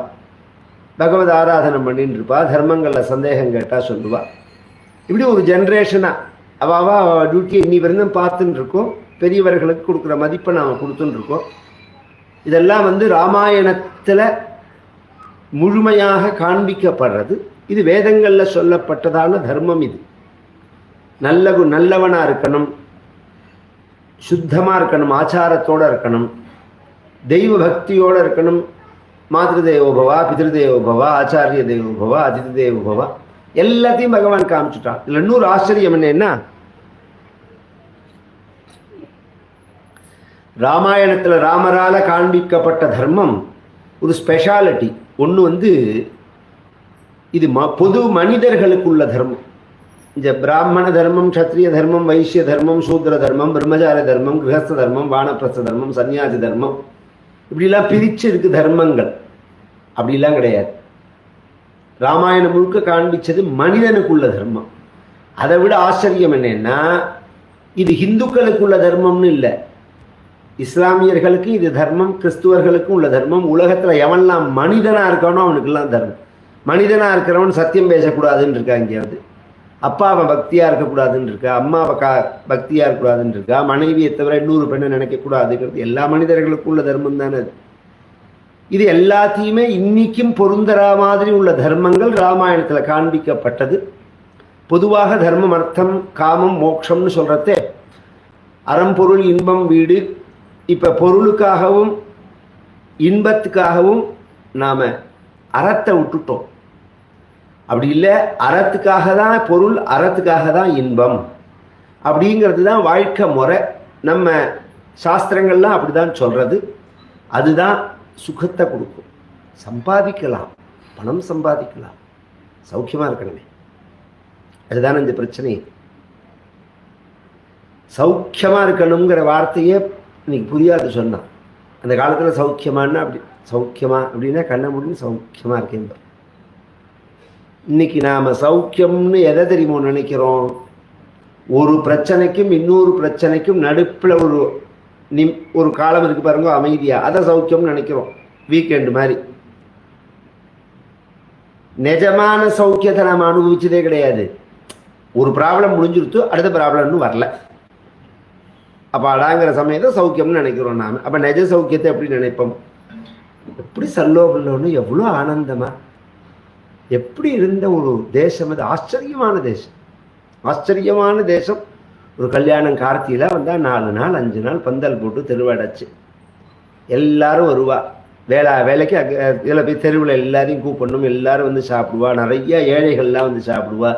பகவத் ஆராதனை பண்ணிட்டு இருப்பா, தர்மங்களில் சந்தேகம் கேட்டால் சொல்லுவா. இப்படி ஒரு ஜென்ரேஷனாக அவள் டியூட்டியை இன்னி வரைக்கும் பார்த்துன்னு இருக்கோம். பெரியவர்களுக்கு கொடுக்குற மதிப்பை நாம் கொடுத்துன்னு இருக்கோம். இதெல்லாம் ராமாயணத்தில் முழுமையாக காண்பிக்கப்படுறது. இது வேதங்களில் சொல்லப்பட்டதான தர்மம். இது நல்லவனாக இருக்கணும், சுத்தமாக இருக்கணும், ஆச்சாரத்தோடு இருக்கணும், தெய்வ பக்தியோடு இருக்கணும். மாதృதேவோபவா, பிதிருதேவோபவா, ஆச்சாரிய தேவோபவா, அதிதி தேவோபவா, எல்லாத்தையும் பகவான் காமிச்சுட்டான். இதில் இன்னொரு ஆச்சரியம் என்னன்னா, ராமாயணத்தில் ராமரால காண்பிக்கப்பட்ட தர்மம் ஒரு ஸ்பெஷாலிட்டி ஒன்று. இது பொது மனிதர்களுக்குள்ள தர்மம். இந்த பிராமண தர்மம், க்ஷத்ரிய தர்மம், வைசிய தர்மம், சூத்ர தர்மம், பிரம்மச்சார தர்மம், கிரகஸ்த தர்மம், வானப்பிரஸ்த தர்மம், சன்னியாசி தர்மம், இப்படிலாம் பிரிச்சு இருக்கு தர்மங்கள். அப்படிலாம் கிடையாது. ராமாயணம் முழுக்க காண்பிச்சது மனிதனுக்குள்ள தர்மம். அதை விட ஆச்சரியம் என்னன்னா, இது ஹிந்துக்களுக்குள்ள தர்மம்னு இல்லை, இஸ்லாமியர்களுக்கு இது தர்மம், கிறிஸ்துவர்களுக்கும் உள்ள தர்மம். உலகத்தில் எவன்லாம் மனிதனாக இருக்கானோ அவனுக்கெல்லாம் தர்மம். மனிதனாக இருக்கிறவன் சத்தியம் பேசக்கூடாதுன்னு இருக்கா, எங்கேயாவது அப்பாவை பக்தியாக இருக்கக்கூடாதுன்னு இருக்கா, அம்மாவை பக்தியாக இருக்கக்கூடாதுன்னு இருக்கா, மனைவியை தவிர இன்னொரு பெண்ணை நினைக்கக்கூடாதுங்கிறது எல்லா மனிதர்களுக்கும் உள்ள தர்மம் தானே அது. இது எல்லாத்தையுமே இன்னைக்கும் பொருந்தர மாதிரி உள்ள தர்மங்கள் ராமாயணத்தில் காண்பிக்கப்பட்டது. பொதுவாக தர்மம், அர்த்தம், காமம், மோட்சம்னு சொல்கிறதே அறம்பொருள் இன்பம் வீடு. இப்போ பொருளுக்காகவும் இன்பத்துக்காகவும் நாம் அறத்தை விட்டுட்டோம். அப்படி இல்லை, அறத்துக்காக தான் பொருள், அறத்துக்காக தான் இன்பம் அப்படிங்கிறது தான் வாழ்க்கை முறை. நம்ம சாஸ்திரங்கள்லாம் அப்படி தான் சொல்கிறது. அதுதான் சுகத்தை கொடுக்கும். சம்பாதிக்கலாம், பணம் சம்பாதிக்கலாம், சௌக்கியமாக இருக்கணுமே, அதுதானே இந்த பிரச்சனை. சௌக்கியமாக இருக்கணுங்கிற வார்த்தையே இன்னைக்கு புரியாது சொன்னான். அந்த காலத்தில் சௌக்கியமானா அப்படி சௌக்கியமா அப்படின்னா கண்ண முடின்னு சௌக்கியமாக இருக்கேன். இன்னைக்கு நாம் சௌக்கியம்னு எதை தெரியுமோ நினைக்கிறோம், ஒரு பிரச்சனைக்கும் இன்னொரு பிரச்சனைக்கும் நடுப்பில் ஒரு காலம் இருக்குது பாருங்க, அமைதியாக, அதை சௌக்கியம்னு நினைக்கிறோம். வீக்கெண்டு மாதிரி. நிஜமான சௌக்கியத்தை நாம் அனுபவிச்சதே கிடையாது. ஒரு ப்ராப்ளம் முடிஞ்சிருத்து, அடுத்த ப்ராப்ளம்னு வரல, அப்போ அடாங்கிற சமயத்தை சௌக்கியம்னு நினைக்கிறோம் நாம். அப்போ நிஜ சௌக்கியத்தை எப்படி நினைப்போம்? எப்படி சல்லோபல்லோன்னு எவ்வளோ ஆனந்தமாக எப்படி இருந்த ஒரு தேசம் அது. ஆச்சரியமான தேசம், ஆச்சரியமான தேசம். ஒரு கல்யாணம் கார்த்தியில் வந்தால் 4 நாள் 5 நாள் பந்தல் போட்டு தெருவடைச்சு எல்லாரும் வருவா. வேலைக்கு இதில் போய் தெருவில் எல்லாரையும் கூப்பிடணும், எல்லாரும் சாப்பிடுவா. நிறைய ஏழைகள்லாம் சாப்பிடுவா.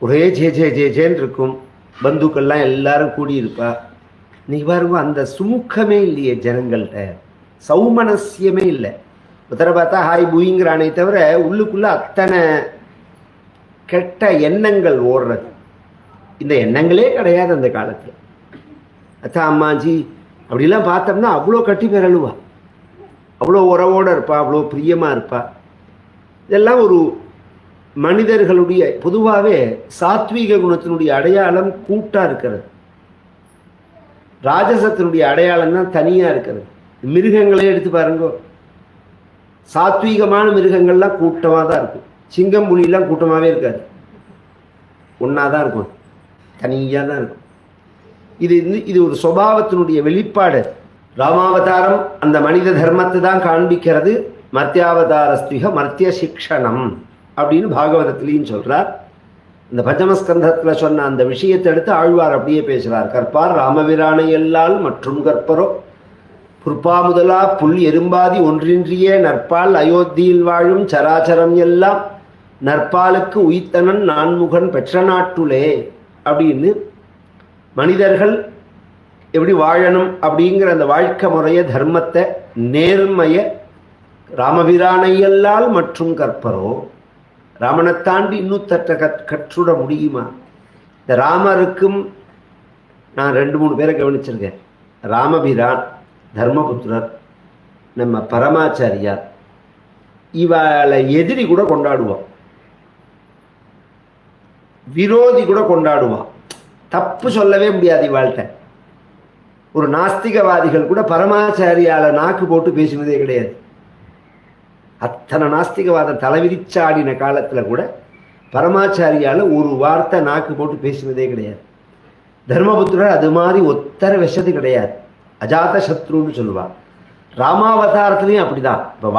ஒரே ஜேன்னு இருக்கும். பந்துக்கள்லாம் எல்லாரும் கூடியிருப்பா. இன்னைக்கு பாருங்க, அந்த சுமுக்கமே இல்லையே ஜனங்கள்கிட்ட, சௌமனசியமே இல்லை. உத்தர பார்த்தா ஹாய் பூயிங்கிறானே தவிர உள்ளுக்குள்ள அத்தனை கெட்ட எண்ணங்கள் ஓடுறது. இந்த எண்ணங்களே கிடையாது அந்த காலத்தில். அத்தா அம்மாஜி அப்படிலாம் பார்த்தோம்னா அவ்வளோ கட்டி பெறலுவா, அவ்வளோ உறவோடு இருப்பா, அவ்வளோ பிரியமாக இருப்பா. இதெல்லாம் ஒரு மனிதர்களுடைய பொதுவாகவே சாத்வீக குணத்தினுடைய அடையாளம் கூட்டா இருக்கிறது, ராஜசத்தினுடைய அடையாளம் தான் தனியா இருக்கிறது. மிருகங்களே எடுத்து பாருங்க, சாத்வீகமான மிருகங்கள்லாம் கூட்டமாக தான் இருக்கும். சிங்கம் புலியெல்லாம் கூட்டமாகவே இருக்காது, ஒன்றா தான் இருக்கும், தனியாக தான் இருக்கும். இது ஒரு சுபாவத்தினுடைய வெளிப்பாடு. ராமாவதாரம் அந்த மனித தர்மத்தை தான் காண்பிக்கிறது. மர்த்தியாவதாரஸ்திக மர்த்திய சிக்ஷணம் அப்படின்னு பாகவதத்திலையும் சொல்றார். இந்த பஞ்சமஸ்கந்தத்தில் சொன்ன அந்த விஷயத்தை எடுத்து ஆழ்வார் அப்படியே பேசுகிறார். கற்பார் ராமபிரானை எல்லால் மற்றும் கற்பரோ புற்பா முதலா புல் எறும்பாதி ஒன்றின்றியே நற்பால் அயோத்தியில் வாழும் சராச்சரம் எல்லாம் நற்பாலுக்கு உய்த்தனன் நான்முகன் பெற்ற நாட்டுலே அப்படின்னு மனிதர்கள் எப்படி வாழணும் அப்படிங்கிற அந்த வாழ்க்கை முறைய தர்மத்தை நேர்மைய ராமபிரானையல்லால் மற்றும் கற்பரோ, ராமனை தாண்டி இன்னுத்தட்ட கற்றுட முடியுமா? இந்த ராமருக்கும் நான் 2-3 பேரை கவனிச்சிருக்கேன். ராமபிரான், தர்மபுத்திரர், நம்ம பரமாச்சாரியார், இவளை எதிரி கூட கொண்டாடுவோம், விரோதி கூட கொண்டாடுவான், தப்பு சொல்லவே முடியாது இவாழ்கிட்ட. ஒரு நாஸ்திகவாதிகள் கூட பரமாச்சாரியால நாக்கு போட்டு பேசினதே கிடையாது. அத்தனை நாஸ்திகவாதம் தலைவிரிச்சாடின காலத்துல கூட பரமாச்சாரியால ஒரு வார்த்தை நாக்கு போட்டு பேசினதே கிடையாது. தர்மபுத்திரர் அது மாதிரி ஒத்தர விஷது கிடையாது, அஜாத சத்ருன்னு சொல்லுவார். ராமாவதாரத்துலையும் அப்படிதான். இப்போ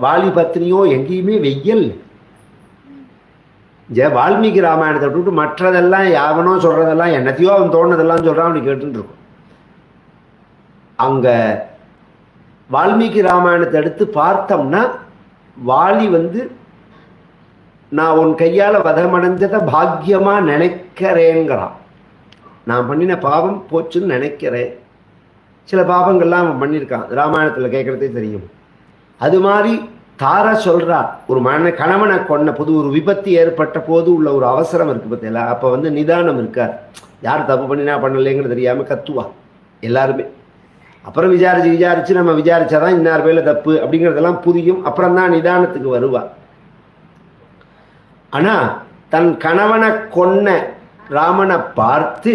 வாலி பத்னியோ எங்கேயுமே வெய்யல். வால்மீகி ராமாயணத்தை விட்டுட்டு மற்றதெல்லாம் யாவனோ சொல்றதெல்லாம் என்னத்தையோ அவன் தோணுதெல்லாம் சொல்றான், அப்படி கேட்டுட்டு இருக்கும். அங்க வால்மீகி ராமாயணத்தை எடுத்து பார்த்தோம்னா வாலி நான் உன் கையால வதமடைஞ்சதை பாக்கியமா நினைக்கிறேங்கிறான். நான் பண்ணின பாவம் போச்சுன்னு நினைக்கிறேன். சில பாவங்கள்லாம் அவன் பண்ணியிருக்கான், ராமாயணத்தில் கேட்கறதே தெரியும். அது மாதிரி தார சொல்றா, ஒரு கணவனை கொன்ன போது, ஒரு விபத்து ஏற்பட்ட போது உள்ள ஒரு அவசரம் இருக்கு பார்த்தீங்களா, அப்போ நிதானம் இருக்காது. யார் தப்பு பண்ணினா பண்ணலைங்கிறது தெரியாம கத்துவா எல்லாருமே. அப்புறம் விசாரிச்சு நம்ம விசாரிச்சாதான் இன்னார் பேர்ல தப்பு அப்படிங்கிறதெல்லாம் புரியும். அப்புறம் தான் நிதானத்துக்கு வருவா. ஆனா தன் கணவனை கொன்ன ராமனை பார்த்து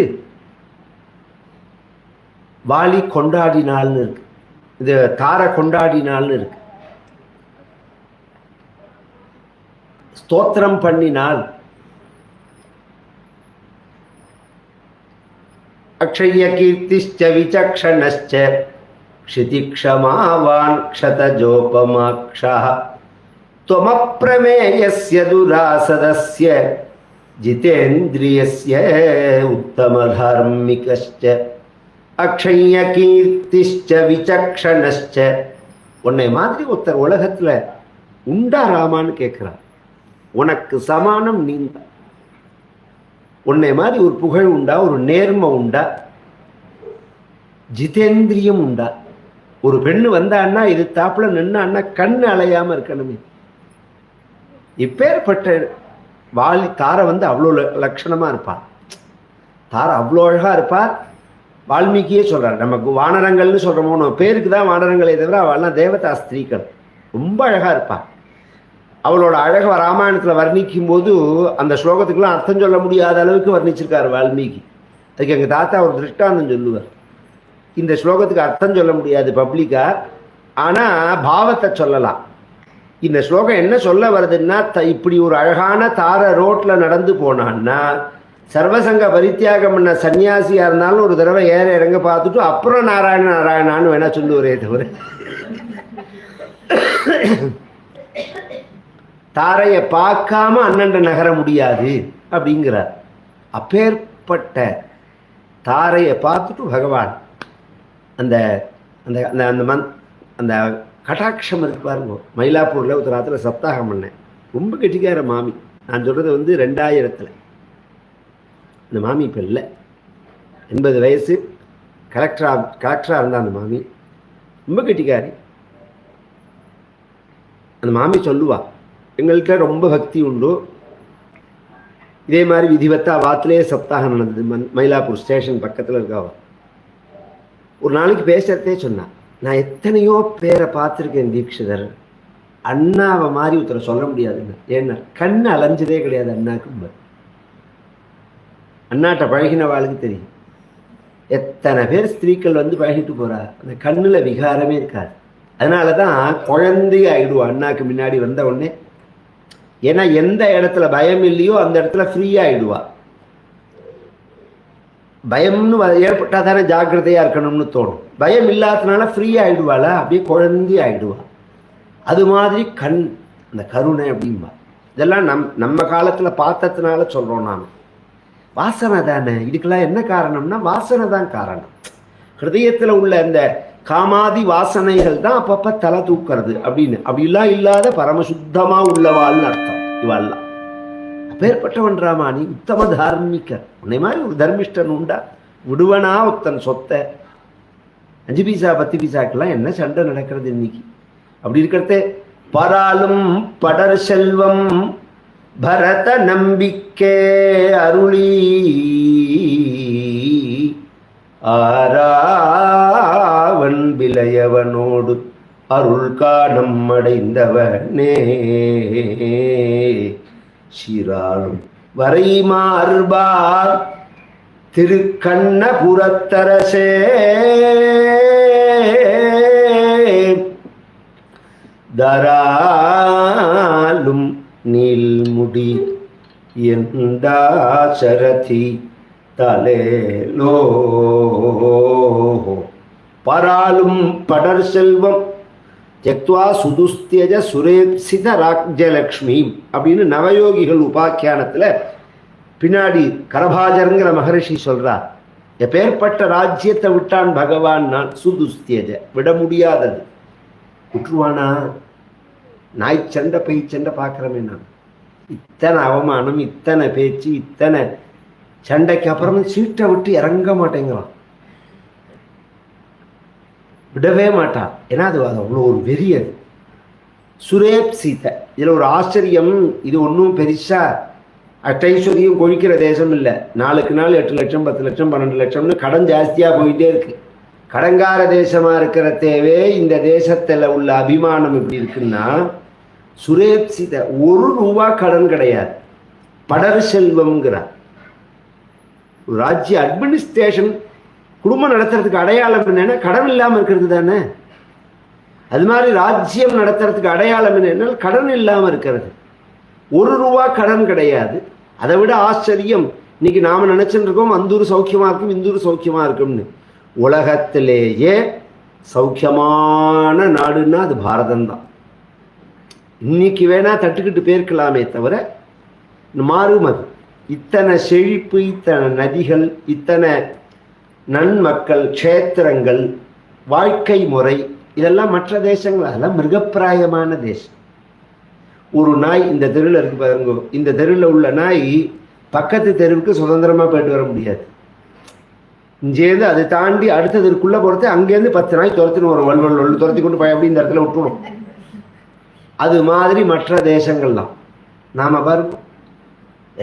வாலி கொண்டாடினாள்னு இருக்கு, இது தார கொண்டாடினாள்னு இருக்கு. ஸ்தோத்திரம் பண்ணினாள். அக்ஷய கீர்த்திஷ்ச விசக்ஷணஷ்ச க்ஷிதிக்ஷமாவான் க்ஷதஜோபமாக்ஷः त्वमप्रमेयस्य दुरासदस्य जितेन्द्रियस्य उत्तमधार्मिकश्च அக்ஷய கீர்த்திஷ்ச விசக்ஷணஷ்ச. உன்னை மாதிரி ஒருத்தர் உலகத்துல உண்டா ராமான்னு கேட்கிறார். உனக்கு சமானம் நீந்தான். உன்னை மாதிரி ஒரு புகழ் உண்டா, ஒரு நேர்மை உண்டா, ஜிதேந்திரியம் உண்டா? ஒரு பெண்ணு வந்தான்னா இது தாப்புல நின்னான்னா கண்ணு அலையாம இருக்கணுமே. இப்பேற்பட்ட வாலி தார அவ்வளோ லட்சணமா இருப்பார். தார அவ்வளோ அழகா இருப்பார். வால்மீகியே சொல்றார், நமக்கு வானரங்கள்னு சொல்றோமோ, நம்ம பேருக்கு தான் வானரங்களே தவிர அவள்லாம் தேவதா ஸ்திரீகள், ரொம்ப அழகா இருப்பார். அவளோட அழக ராமாயணத்தில் வர்ணிக்கும் போது அந்த ஸ்லோகத்துக்கெல்லாம் அர்த்தம் சொல்ல முடியாத அளவுக்கு வர்ணிச்சிருக்காரு வால்மீகி. அதுக்கு எங்கள் தாத்தா ஒரு திருஷ்டாந்தம் சொல்லுவார். இந்த ஸ்லோகத்துக்கு அர்த்தம் சொல்ல முடியாது பப்ளிக்கா, ஆனால் பாவத்தை சொல்லலாம். இந்த ஸ்லோகம் என்ன சொல்ல வருதுன்னா, இப்படி ஒரு அழகான தார ரோட்டில் நடந்து போனான்னா சர்வசங்க பரித்தியாகம் பண்ண சன்னியாசியாக இருந்தாலும் ஒரு தடவை ஏற இறங்க பார்த்துட்டு அப்புறம் நாராயணான்னு வேணா சொல்லுவரே தவிர தாரையை பார்க்காம அண்ணன் நகர முடியாது அப்படிங்கிறார். அப்பேற்பட்ட தாரையை பார்த்துட்டு பகவான் அந்த அந்த அந்த அந்த கட்டாட்சம் இருக்கு பாருங்க. மயிலாப்பூரில் ஒரு ராத்திரி சப்தாகம் பண்ணேன். ரொம்ப கெட்டிக்கார மாமி. நான் சொல்கிறது 2000. அந்த மாமி இப்போ இல்லை, 80 வயசு, கலெக்டராக இருந்தா அந்த மாமி. ரொம்ப கெட்டிக்காரி. அந்த மாமி சொல்லுவா, எங்கள்கிட்ட ரொம்ப பக்தி உண்டு. இதே மாதிரி விதிவத்தா வாத்திலே சப்தாகம் நடந்தது மயிலாப்பூர் ஸ்டேஷன் பக்கத்தில் இருக்காவா. ஒரு நாளைக்கு பேசுறதே சொன்னான், நான் எத்தனையோ பேரை பார்த்துருக்கேன் தீட்சிதர், அண்ணாவை மாதிரி ஒருத்தரை சொல்ல முடியாதுங்க. ஏன்னா கண் அலைஞ்சதே கிடையாது அண்ணாக்கு. அண்ணாட்ட பழகினவாளுக்கு தெரியும். எத்தனை பேர் ஸ்திரீக்கள் வந்து பழகிட்டு போறா, அந்த கண்ணுல விகாரமே இருக்காது. அதனாலதான் குழந்தை ஆயிடுவா அண்ணாக்கு முன்னாடி வந்த உடனே. ஏன்னா எந்த இடத்துல பயம் இல்லையோ அந்த இடத்துல ஃப்ரீயா ஆயிடுவா. பயம்னு ஏற்பட்டா தானே ஜாக்கிரதையா இருக்கணும்னு தோணும். பயம் இல்லாததுனால ஃப்ரீயா ஆயிடுவாளா, அப்படியே குழந்தை ஆயிடுவா. அது மாதிரி கண், அந்த கருணை அப்படின்பா. இதெல்லாம் நம்ம காலத்துல பார்த்ததுனால சொல்றோம். நாம் வாசனை தானே, இதுக்கெல்லாம் என்ன காரணம்னா வாசனை தான் காரணம். ஹிருதயத்துல உள்ள அந்த காமாதி வாசனைகள் தான் அப்பப்ப தலை தூக்கிறது அப்படின்னு. அப்படிலாம் இல்லாத பரமசுத்தமா உள்ளவாள்னு அர்த்தம் இவாள்லாம். அப்பேற்பட்டவன்றாமா நீ, உத்தம தார்மிகர். உன்னை மாதிரி ஒரு தர்மிஷ்டன் உண்டா? விடுவனா ஒருத்தன் சொத்தை 5 பைசா 10 பைசாக்கெல்லாம் என்ன சண்டை நடக்கிறது இன்னைக்கு? அப்படி இருக்கிறதே பராலும் படர் செல்வம் பரத நம்பிக்கை அருளி ஆராவன் விளையவனோடு அருள் காணம் அடைந்தவனே சீராளும் வரை மார்பார் திருக்கண்ணபுரத்தரசே தராலும் நீல்முடி எந்தாசரதி தலேலோ பராலும் படர் செல்வம் ஜக்துவா சுதுஸ்தியஜ சுரேப்சித ராஜ்யலக்ஷ்மி அப்படின்னு நவயோகிகள் உபாக்கியானத்துல பின்னாடி கரபாஜருங்கிற மகரிஷி சொல்றார். எப்பேற்பட்ட ராஜ்யத்தை விட்டான் பகவான், நான் சுதுஸ்தியஜ விட முடியாதது. விட்டுருவானா? நாய் சண்டை பெய் சண்டை பார்க்குறமே நான். இத்தனை அவமானம், இத்தனை பேச்சு, இத்தனை சண்டைக்கு அப்புறமும் சீட்டை விட்டு இறங்க மாட்டேங்கிறான், விடவே மாட்டான். ஏன்னா அது அவ்வளோ ஒரு வெறியது. சுரேப் சீத்தை. இதில் ஒரு ஆச்சரியம், இது ஒன்றும் பெருசா அட்டைஸ்வரியம் கொழிக்கிற தேசம் இல்லை. நாளுக்கு நாள் 8 லட்சம் 10 லட்சம் 12 லட்சம்னு கடன் ஜாஸ்தியாக போயிட்டே இருக்கு. கடங்கார தேசமா இருக்கிற தேவே இந்த தேசத்துல உள்ள அபிமானம் எப்படி இருக்குன்னா, சுரேப்சித 1 ரூபா கடன் கிடையாது. படர் செல்வம்ங்கிறார். ஒரு ராஜ்ய அட்மினிஸ்ட்ரேஷன் குடும்பம் நடத்துறதுக்கு அடையாளம் என்னன்னா கடன் இல்லாமல் இருக்கிறது தானே. அது மாதிரி ராஜ்யம் நடத்துறதுக்கு அடையாளம் என்னன்னா கடன் இல்லாமல் இருக்கிறது. 1 ரூபா கடன் கிடையாது. அதை விட ஆச்சரியம், இன்னைக்கு நாம நினைச்சுட்டு இருக்கோம் அந்தூர் சௌக்கியமா இருக்கும் இந்தூர் சௌக்கியமா இருக்கும்னு. உலகத்திலேயே சௌக்கியமான நாடுன்னா அது பாரதம் தான். இன்னைக்கு வேணா தட்டுக்கிட்டு போயிருக்கலாமே தவிர மாறும் அது. இத்தனை செழிப்பு, இத்தனை நதிகள், இத்தனை நன்மக்கள், க்ஷேத்திரங்கள், வாழ்க்கை முறை, இதெல்லாம் மற்ற தேசங்கள். அதெல்லாம் மிருகப்பிராயமான தேசம். ஒரு நாய் இந்த தெருவில் இருக்கு பாருங்க, இந்த தெருவில் உள்ள நாய் பக்கத்து தெருவுக்கு சுதந்திரமா போயிட்டு வர முடியாது. இங்கேருந்து அதை தாண்டி அடுத்த தெருக்குள்ள போறது, அங்கேருந்து 10 நாய் துரத்தின்னு வரும். வல்வல் துரத்தி கொண்டு போய் அப்படி இந்த இடத்துல விட்டுணும். அது மாதிரி மற்ற தேசங்கள் தான். நாம பாருங்க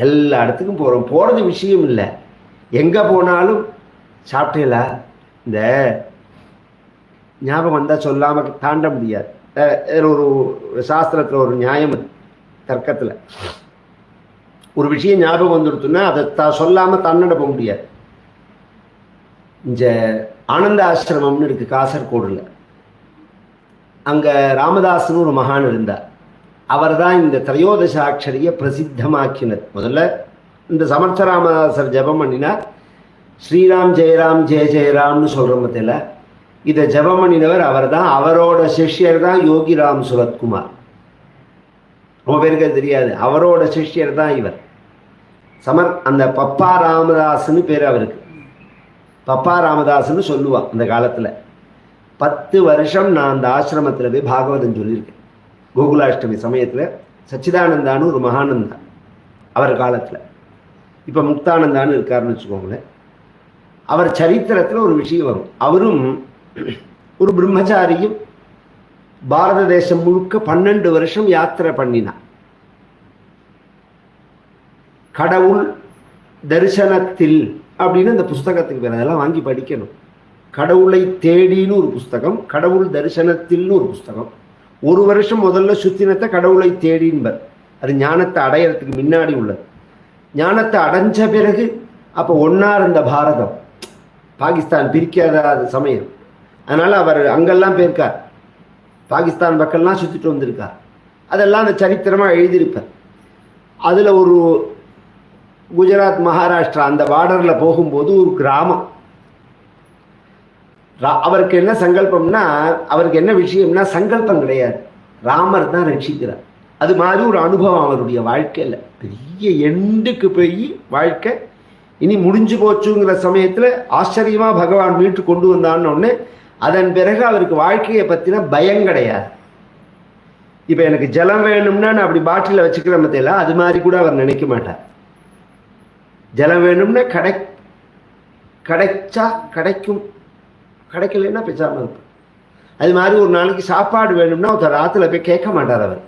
எல்லா இடத்துக்கும் போறோம். போறது விஷயம் இல்லை, எங்க போனாலும் சாப்பிட்டீங்களா, இந்த ஞாபகம் வந்தா சொல்லாம தாண்ட முடியாது. ஒரு சாஸ்திரத்துல ஒரு நியாயம், தர்க்கத்துல ஒரு விஷயம் ஞாபகம் வந்துடுத்துன்னா அதை சொல்லாம தன்னட போக முடியாது. இந்த ஆனந்த ஆசிரமம்னு இருக்கு காசர்கோடுல. அங்க ராமதாஸ்னு ஒரு மகான் இருந்தார். அவர் தான் இந்த திரையோதசாட்சரிய பிரசித்தமாக்கினர். முதல்ல இந்த சமர்த்த ராமதாசர் ஜபம் பண்ணினார். ஸ்ரீராம் ஜெயராம் ஜெய ஜெயராம்னு சொல்ற மத்தியில இதை ஜபம் பண்ணினவர் அவர் தான். அவரோட சிஷ்யர் தான் யோகி ராம் சுரத்குமார். ரொம்ப பேருக்கு தெரியாது, அவரோட சிஷ்யர் தான் இவர். அந்த பப்பா ராமதாஸ்னு பேர் அவருக்கு. பப்பா ராமதாஸ்ன்னு சொல்லுவான். அந்த காலத்துல 10 வருஷம் நான் அந்த ஆசிரமத்தில் போய் பாகவதம் சொல்லியிருக்கேன். கோகுலாஷ்டமி சமயத்துல சச்சிதானந்தான்னு ஒரு மகானந்தா அவர் காலத்துல. இப்ப முக்தானந்தான்னு இருக்காருன்னு வச்சுக்கோங்களேன். அவர் சரித்திரத்துல ஒரு விஷயம் வரும். அவரும் ஒரு பிரம்மச்சாரியும் பாரத தேசம் முழுக்க 12 வருஷம் யாத்திரை பண்ணினார். கடவுள் தரிசனத்தில் அப்படின்னு அந்த புஸ்தகத்துக்கு பேர். அதெல்லாம் வாங்கி படிக்கணும். கடவுளை தேடின்னு ஒரு புஸ்தகம், கடவுள் தரிசனத்தில்னு ஒரு புஸ்தகம். 1 வருஷம் முதல்ல சுத்தினத்தை கடவுளை தேடின்பர். அது ஞானத்தை அடையறதுக்கு முன்னாடி உள்ளது. ஞானத்தை அடைஞ்ச பிறகு அப்போ ஒன்றா இருந்த பாரதம், பாகிஸ்தான் பிரிக்காத சமயம். அதனால் அவர் அங்கெல்லாம் போயிருக்கார், பாகிஸ்தான் பக்கம்லாம் சுற்றிட்டு வந்திருக்கார். அதெல்லாம் அந்த சரித்திரமாக எழுதியிருப்பார். அதில் ஒரு குஜராத் மகாராஷ்டிரா அந்த பார்டரில் போகும்போது ஒரு கிராமம், அவருக்கு என்ன சங்கல்பம்னா, அவருக்கு என்ன விஷயம்னா சங்கல்பம் கிடையாது, ராமர் தான் ரட்சிக்கிறார். அது மாதிரி ஒரு அனுபவம் அவருடைய வாழ்க்கையில். பெரிய எண்டுக்கு போய் வாழ்க்கை இனி முடிஞ்சு போச்சுங்கிற சமயத்தில் ஆச்சரியமாக பகவான் மீட்டு கொண்டு வந்தான்னு ஒன்று. அதன் பிறகு அவருக்கு வாழ்க்கையை பற்றின பயம் கிடையாது. இப்போ எனக்கு ஜலம் வேணும்னா நான் அப்படி பாட்டிலில் வச்சுக்கிற மத்தியில அது மாதிரி கூட அவர் நினைக்க மாட்டார். ஜலம் வேணும்னா கிடைச்சா கிடைக்கும், கிடைக்கலன்னா பேசாமல் இருக்கும். அது மாதிரி ஒரு நாளைக்கு சாப்பாடு வேணும்னா ஒருத்தர் ராத்துல போய் கேட்க மாட்டார். அவர்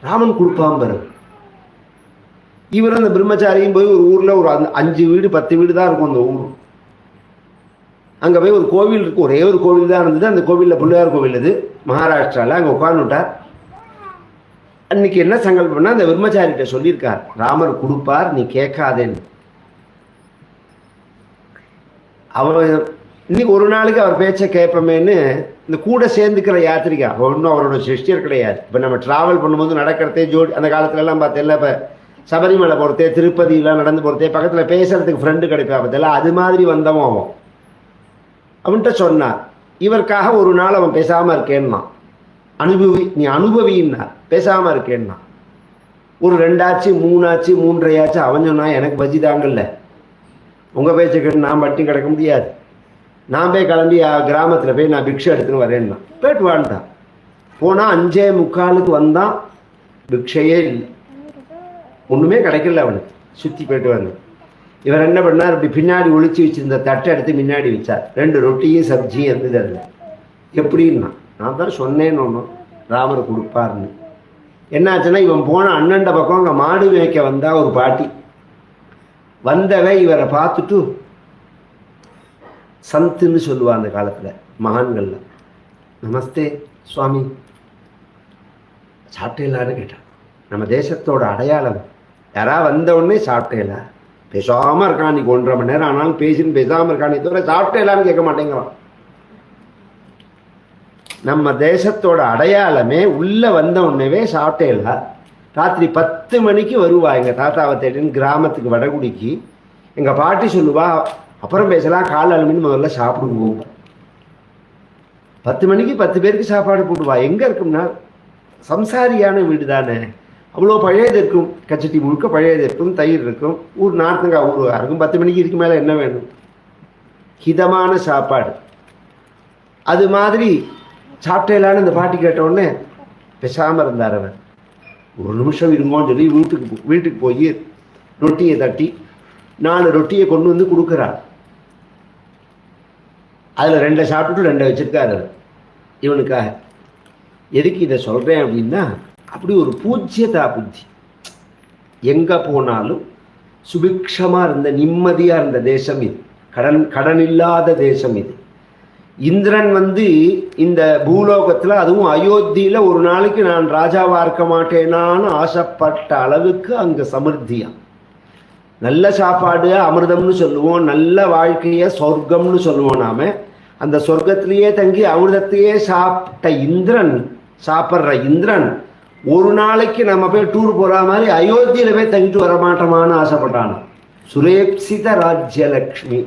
ராமன் கொடுப்பான் பாரு. இவர் அந்த பிரம்மச்சாரியும் போய் ஒரு ஊரில் ஒரு 5 வீடு 10 வீடு தான் இருக்கும் அந்த ஊர். அங்கே போய் ஒரு கோவில் இருக்கு, ஒரே ஒரு கோவில் தான் இருந்தது. அந்த கோவிலில் பிள்ளையார் கோவில், அது மகாராஷ்டிராவில். அங்கே உட்காந்துட்டார். அன்னைக்கு என்ன சங்கல்பம்னா, அந்த பிரம்மச்சாரிகிட்ட சொல்லியிருக்கார், ராமர் கொடுப்பார், நீ கேட்காதேன்னு. அவர் இன்னைக்கு ஒரு நாளைக்கு அவர் பேச்சை கேட்பமேன்னு இந்த கூட சேர்ந்துக்கிற யாத்திரிகா, ஒன்றும் அவரோட சிஷ்யர் கிடையாது. இப்போ நம்ம ட்ராவல் பண்ணும்போது நடக்கிறதே ஜோடி, அந்த காலத்துலலாம் பார்த்தேன்ல, இப்போ சபரிமலை போகிறதே, திருப்பதியெலாம் நடந்து போகிறதே, பக்கத்தில் பேசுறதுக்கு ஃப்ரெண்டு கிடைப்பா பார்த்தெல்லாம், அது மாதிரி வந்தவன் அவன். அவன்கிட்ட சொன்னார், இவருக்காக ஒரு நாள் அவன் பேசாமல் இருக்கேன்னா, நீ அனுபவின்னா பேசாமல் இருக்கேன்னா. ஒரு 2 ஆச்சு 3 ஆச்சு 3.5 ஆச்சு. அவன் சொன்னா, எனக்கு பஜ்ஜி தாங்கல்ல, உங்கள் பேச்சை கேட்டு நான் மட்டும் கிடக்க முடியாது, நான் போய் கிளம்பி கிராமத்தில் போய் நான் பிக்ஷை எடுத்துன்னு வரேன்னா. போய்ட்டு வான்ட்டான். போனால் 5:45 வந்தான், பிக்ஷையே இல்லை, ஒன்றுமே கிடைக்கல அவனுக்கு. சுற்றி போய்ட்டு வந்தான். இவர் என்ன பண்ணார், இப்படி பின்னாடி ஒழிச்சு வச்சிருந்த தட்டை எடுத்து முன்னாடி வச்சார். 2 ரொட்டியும் சப்ஜியும் இருந்தது அதில். எப்படின்னா, நான் தான் சொன்னேன்னு ஒன்று, ராமர் கொடுப்பார்னு. என்னாச்சுன்னா, இவன் போன அண்ணண்ட பக்கம் அங்கே மாடு மேய்க்க வந்தா ஒரு பாட்டி. வந்தவன் இவரை பார்த்துட்டு, சந்துன்னு சொல்லுவாள் அந்த காலத்தில் மகான்களில், நமஸ்தே சுவாமி, சாப்பிட்டேலான்னு கேட்டான். நம்ம தேசத்தோட அடையாளம், யாரா வந்த உடனே சாப்பிட்டேலா, பேசாமல் இருக்கான். நீ 1.5 மணி நேரம் ஆனாலும் பேசின்னு பேசாமல் இருக்கானே தவிர சாப்பிட்டேலான்னு கேட்க மாட்டேங்கிறான். நம்ம தேசத்தோட அடையாளமே உள்ள வந்த உடனே சாப்பிட்டேலா. ராத்திரி 10 மணிக்கு வருவா எங்கள் தாத்தாவை தேடின்னு கிராமத்துக்கு வடகுடிக்கு. எங்கள் பாட்டி சொல்லுவா, அப்புறம் பேசலாம், கால் அலுமின்னு முதல்ல சாப்பிடுவோம். 10 மணிக்கு 10 பேருக்கு சாப்பாடு போடுவா. எங்கே இருக்கும்னா, சம்சாரியான வீடு தானே, அவ்வளோ பழையது இருக்கும், கச்சட்டி முழுக்க பழையது இருக்கும், தயிர் இருக்கும், ஊர் நார்த்தங்காய் ஊருவாக இருக்கும். 10 மணிக்கு இதுக்கு மேலே என்ன வேணும்? ஹிதமான சாப்பாடு. அது மாதிரி சாப்பிட்டேலான்னு இந்த பாட்டி கேட்டவுடனே பேசாமல் இருந்தார் அவர். ஒரு நிமிஷம் இருங்கோன்னு சொல்லி வீட்டுக்கு போய் ரொட்டியை தட்டி 4 ரொட்டியை கொண்டு வந்து கொடுக்குறார். அதில் 2 சாப்பிட்டுட்டு 2 வச்சிருக்காரு இவனுக்காக. எதுக்கு இதை சொல்கிறேன் அப்படின்னா, அப்படி ஒரு பூஜ்யதா புத்தி. எங்கே போனாலும் சுபிக்ஷமாக இருந்த, நிம்மதியாக இருந்த தேசம் இது. கடன் இல்லாத தேசம் இது. இந்திரன் இந்த பூலோகத்தில், அதுவும் அயோத்தியில், ஒரு நாளைக்கு நான் ராஜாவாக இருக்க மாட்டேனான்னு ஆசைப்பட்ட அளவுக்கு அங்கே சமிருத்தியாம். நல்ல சாப்பாடு அமிர்தம்னு சொல்லுவோம், நல்ல வாழ்க்கையை சொர்க்கம்னு சொல்லுவோம். நாம அந்த சொர்க்கத்திலேயே தங்கி அமிர்தத்தையே சாப்பிட்ற இந்திரன் ஒரு நாளைக்கு நம்ம போய் டூர் போகிற மாதிரி அயோத்தியில போய் தங்கிட்டு வரமாட்டோமான்னு ஆசைப்பட்டான். சுரேப்சித ராஜ்யலக்ஷ்மி,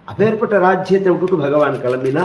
அப்பேற்பட்ட ராஜ்யத்தை விட்டுட்டு பகவான் கிளம்பினா